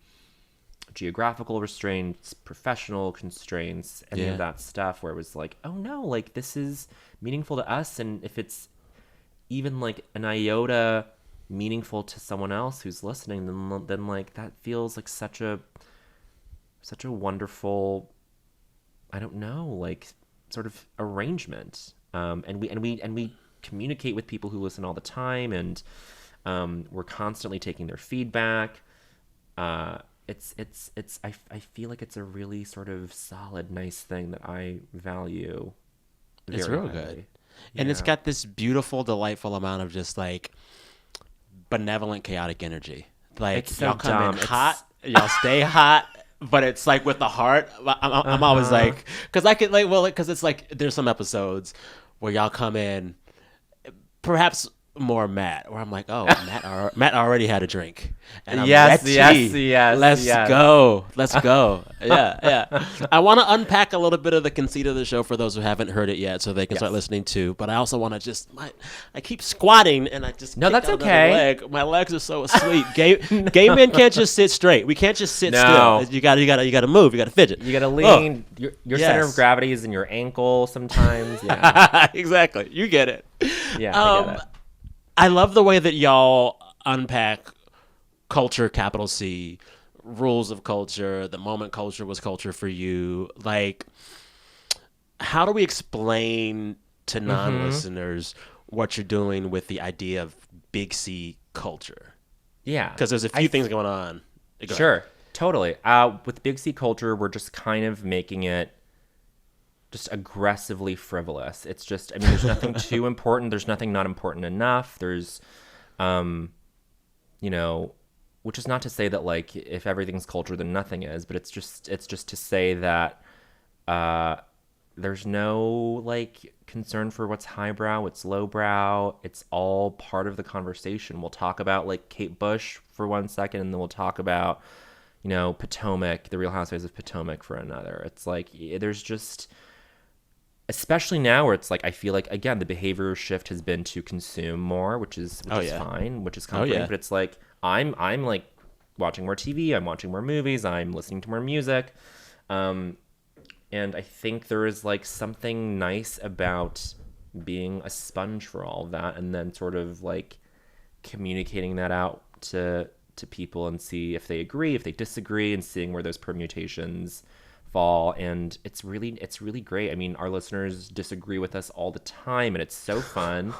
geographical restraints, professional constraints, any Yeah. of that stuff, where it was like, oh no, like this is meaningful to us, and if it's even like an iota meaningful to someone else who's listening, then like that feels like such a wonderful I don't know, like sort of arrangement. And we communicate with people who listen all the time, and we're constantly taking their feedback. I feel like it's a really sort of solid, nice thing that I value It's very real good. highly. And it's Yeah. got this beautiful, delightful amount of just like benevolent, chaotic energy. It's Like so y'all come in dumb. hot, y'all stay hot, but it's like with the heart. I'm always Uh-huh. like, because I could like, well, because it's like there's some episodes where y'all come in, perhaps more Matt, where I'm like, oh, Matt already had a drink, and I'm Yes, yes, ready. yes, Let's yes. go, let's go. Yeah, yeah. I want to unpack a little bit of the conceit of the show for those who haven't heard it yet, so they can start Yes. listening too. But I also want to I keep squatting and I just No, kick that's out another okay. leg. My legs are so asleep. Gay men can't just sit straight. We can't just sit No. still. You gotta move. You gotta fidget. You gotta Oh, lean. Your center of yes. gravity is in your ankle sometimes. Yeah. Exactly. You get it. Yeah, I get Um, it. I love the way that y'all unpack culture, capital C, rules of culture, the moment culture was culture for you. Like, how do we explain to non listeners what you're doing with the idea of big C culture? Yeah. Because there's a few things going on. Go ahead. Sure. Totally. With Big C culture, we're just kind of making it just aggressively frivolous. It's just, I mean, there's nothing too important. There's nothing not important enough. There's, um, you know, which is not to say that like if everything's culture, then nothing is, but it's just to say that uh, there's no like concern for what's highbrow, what's lowbrow. It's all part of the conversation. We'll talk about like Kate Bush for 1 second, and then we'll talk about, Potomac, the Real Housewives of Potomac for another. It's like there's just, especially now where it's like I feel like again the behavior shift has been to consume more, which Oh, is yeah. fine, which is Oh, comforting. yeah. But it's like I'm like watching more TV, I'm watching more movies, I'm listening to more music, and I think there is like something nice about being a sponge for all of that, and then sort of like communicating that out to people and see if they agree, if they disagree, and seeing where those permutations fall. And it's really great. I mean, our listeners disagree with us all the time, and it's so fun.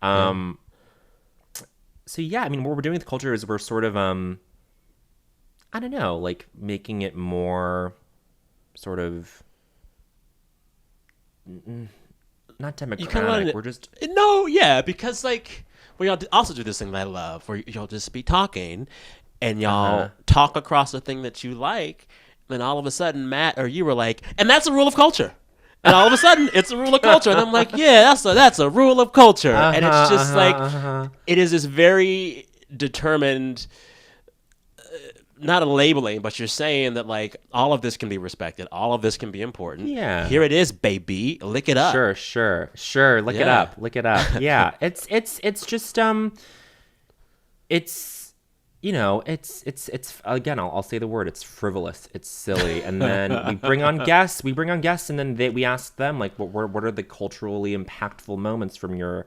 Yeah. So yeah, I mean, what we're doing with the culture is we're sort of I don't know, like making it more sort of not You kind of democratic. let We're just it. No, yeah, because like we all also do this thing that I love, where y'all just be talking, and y'all talk across the thing that you like, and then all of a sudden, Matt or you were like, and that's a rule of culture. And all of a sudden, it's a rule of culture, and I'm like, yeah, that's a rule of culture, and it's just like it is this very determined, not a labeling, but you're saying that like all of this can be respected, all of this can be important. Yeah. Here it is, baby, lick it up. Sure. Look it Yeah. up. Look it up. Yeah. It's just it's it's again, I'll say the word, it's frivolous, it's silly. And then we bring on guests, and then we ask them like what are the culturally impactful moments from your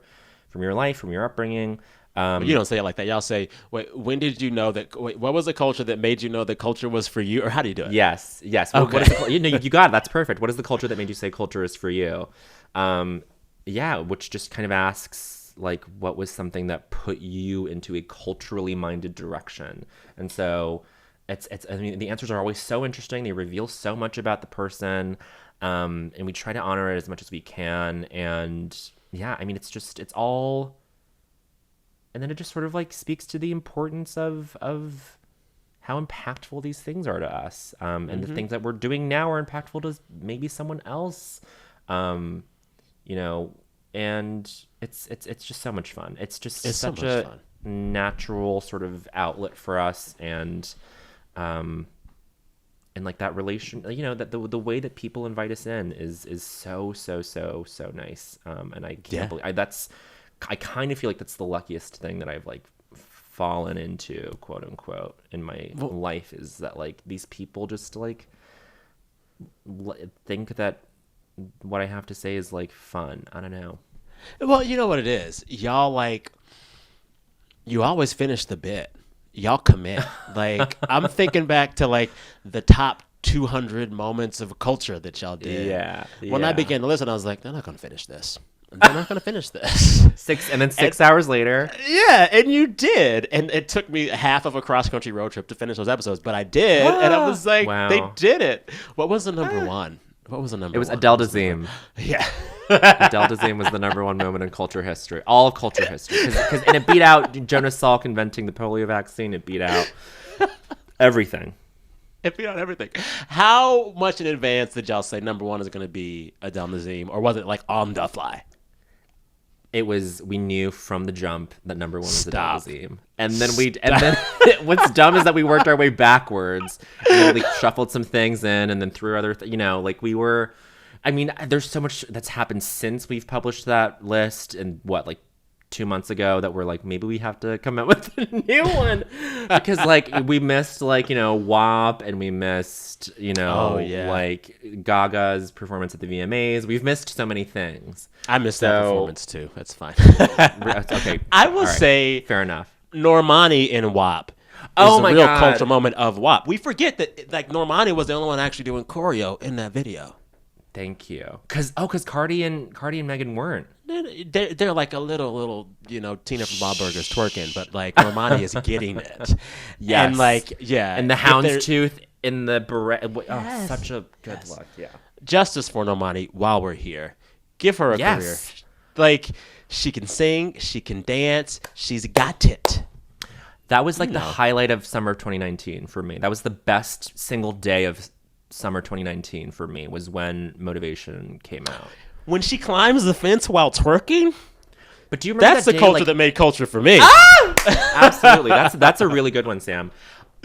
life, from your upbringing. You don't say it like that. Y'all say, "Wait, when did you know that? Wait, what was the culture that made you know that culture was for you?" Or how do you do it? Yes. Okay. What is you got it. That's perfect. What is the culture that made you say culture is for you? Yeah, which just kind of asks like what was something that put you into a culturally minded direction. And so it's I mean the answers are always so interesting. They reveal so much about the person, and we try to honor it as much as we can. And yeah, I mean it's all. And then it just sort of like speaks to the importance of how impactful these things are to us, and the things that we're doing now are impactful to maybe someone else, and it's just so much fun. It's just It's so such much a fun. natural sort of outlet for us, and like that relation, that the way that people invite us in is so nice, and I can't Yeah. believe I kind of feel like that's the luckiest thing that I've like fallen into, quote unquote, in my life, is that like these people just like think that what I have to say is like fun. I don't know. Well, you know what it is. Y'all like, you always finish the bit. Y'all commit. Like I'm thinking back to like the top 200 moments of culture that y'all did. Yeah. When I yeah. began to listen, I was like, they're not going to finish this. They're not going to finish this. 6 hours later. Yeah, and you did. And it took me half of a cross-country road trip to finish those episodes, but I did. And I was like, Wow. they did it. What was the number one? What was the number It was one? Adele Dazeem. Yeah. Adele Dazeem was the number one moment in culture history. All of culture history. And it beat out Jonas Salk inventing the polio vaccine. It beat out everything. It beat out everything. How much in advance did y'all say number one is going to be Adele Dazeem? Or was it like on the fly? We knew from the jump that number one was Adele Stop. Dazeem. And then what's dumb is that we worked our way backwards. And then we shuffled some things in and then threw other, there's so much that's happened since we've published that list and 2 months ago that we're like, maybe we have to come out with a new one because we missed WAP and we missed, Gaga's performance at the VMAs. We've missed so many things. I missed that performance too. That's fine. Okay. I will say fair enough. Normani in WAP. Oh is my the real God. culture moment of WAP. We forget that Normani was the only one actually doing choreo in that video. Thank you. Cause Cardi and Megan weren't. They're like a little Tina from Bob Burgers twerking, but Normani is getting it. Yes. And and the houndstooth in the beret. Oh, such a good look. Yeah. Justice for Normani while we're here. Give her a career. She can sing, she can dance, she's got it. That was the highlight of summer 2019 for me. That was the best single day of summer 2019 for me was when Motivation came out. When she climbs the fence while twerking? But do you remember that's that the day, culture that made culture for me. Absolutely. That's a really good one, Sam.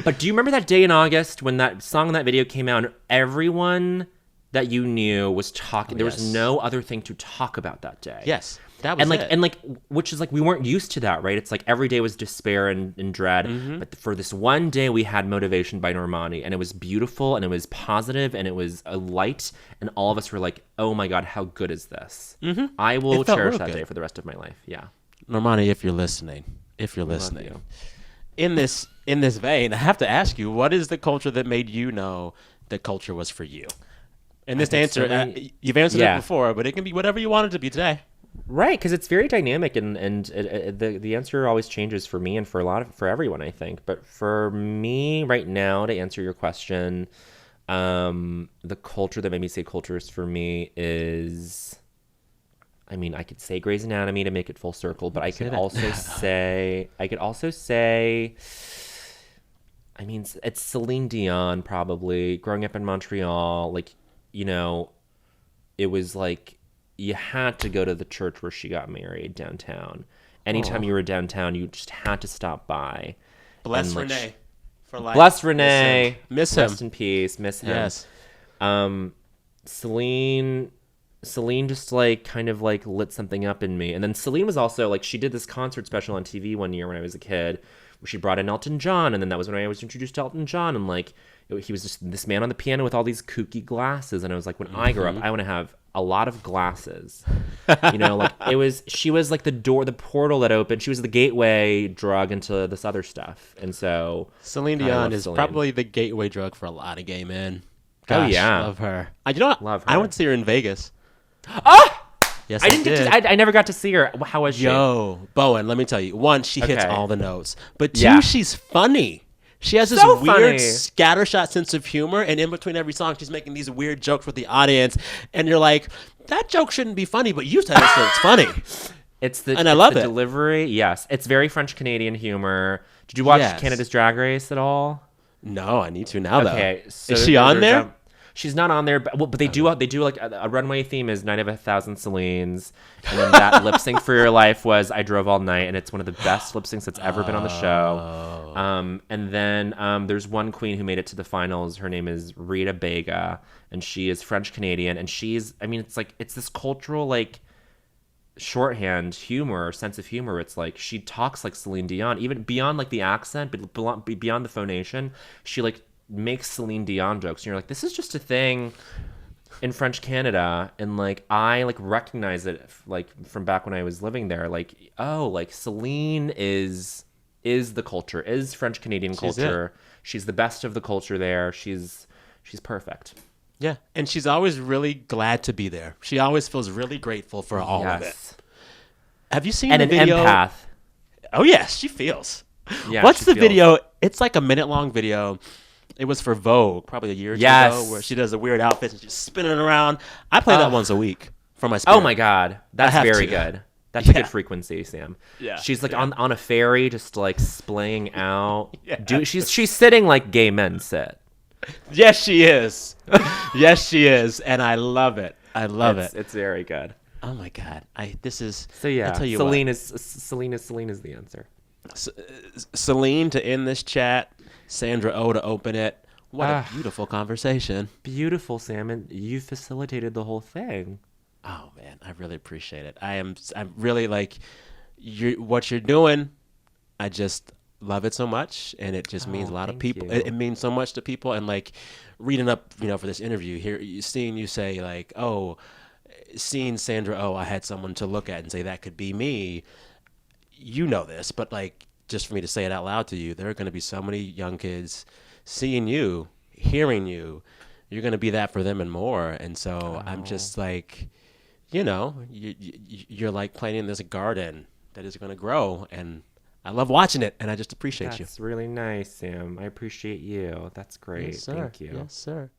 But do you remember that day in August when that song and that video came out and everyone that you knew was talking? There was no other thing to talk about that day. Yes. That was it. And which is we weren't used to that, right? It's every day was despair and dread. Mm-hmm. But for this one day, we had Motivation by Normani, and it was beautiful, and it was positive, and it was a light, and all of us were like, "Oh my God, how good is this?" Mm-hmm. I will cherish that day for the rest of my life. Yeah, Normani, if you're listening, in this vein, I have to ask you, what is the culture that made you know that culture was for you? And this answer, you've answered it before, but it can be whatever you want it to be today. Right, because it's very dynamic, and the answer always changes for me and for everyone, I think. But for me right now, to answer your question, the culture that made me say culture is for me is, I could say Grey's Anatomy to make it full circle, but I could also say, it's Celine Dion probably. Growing up in Montreal, it was you had to go to the church where she got married downtown. Anytime you were downtown, you just had to stop by. Bless Renee for life. Bless Renee. Miss him. Rest in peace. Miss him. Yes. Celine just lit something up in me. And then Celine was also she did this concert special on TV one year when I was a kid where she brought in Elton John. And then that was when I was introduced to Elton John. And he was just this man on the piano with all these kooky glasses. And I was like, when I grow up, I want to have a lot of glasses. She was the door, the portal that opened. She was the gateway drug into this other stuff. And so Celine Dion is probably the gateway drug for a lot of gay men. Gosh, oh yeah, love her. You know what? Love her. I went to see her in Vegas. Oh, yes, I did. I never got to see her. How was she? Yo, Bowen, let me tell you. One, she hits all the notes. But two, Yeah. she's funny. She has this So weird funny. scattershot sense of humor, and in between every song, she's making these weird jokes with the audience, and you're like, that joke shouldn't be funny, but you said it, so it's funny. And I love the it. delivery. Yes, it's very French Canadian humor. Did you watch Yes. Canada's Drag Race at all? No, I need to now, though. Okay, so is she on there? She's not on there, but they do a runway theme is Night of 1,000 Celines, and then that lip sync for your life was I Drove All Night, and it's one of the best lip syncs that's ever been on the show. And then there's one queen who made it to the finals. Her name is Rita Bega, and she is French Canadian, and it's this cultural shorthand humor, sense of humor. It's she talks like Celine Dion, even beyond the accent, but beyond the phonation. She makes Celine Dion jokes, and you're like, this is just a thing in French Canada, and I recognize it from back when I was living there. Celine is the culture, is French Canadian culture. She's the best of the culture there. She's She's perfect. Yeah, and she's always really glad to be there. She always feels really grateful for all of it. Yes. Have you seen And the an video? empath. Oh yes, she feels. Yeah, What's she the feels. video? It's like a minute long video. It was for Vogue, probably a year or two ago, where Yes. she does the weird outfits and she's spinning around. I play that Uh, once a week for my oh my spirit. God. I That's have very to. good. That's a good Yeah, frequency, Sam. yeah, She's like yeah. on a ferry, just like splaying out. Yes. She's sitting like gay men sit. Yes, she is. Yes, she is, and I love it. I love it. It's very good. Oh my God. I this is. So I yeah, tell you what. Celine is the answer. Celine to end this chat, Sandra Oh to open it. What a Ah, beautiful conversation. beautiful, Sam, and you facilitated the whole thing. Oh man, I really appreciate it. I'm really like what you're doing. I just love it so much, and it just means Oh, a lot of thank people. It you. means so much to people, and like reading up, for this interview here, seeing you say like, oh, seeing Sandra Oh, I had someone to look at and say that could be me. You know this, but like just for me to say it out loud to you, there are going to be so many young kids seeing you, hearing you. You're going to be that for them and more. And so I'm Oh, just like, you're like planting this garden that is going to grow, and I love watching it, and I just appreciate you. that's really nice, Sam. I appreciate you. That's Yes, great. sir. Thank you. Yes, sir.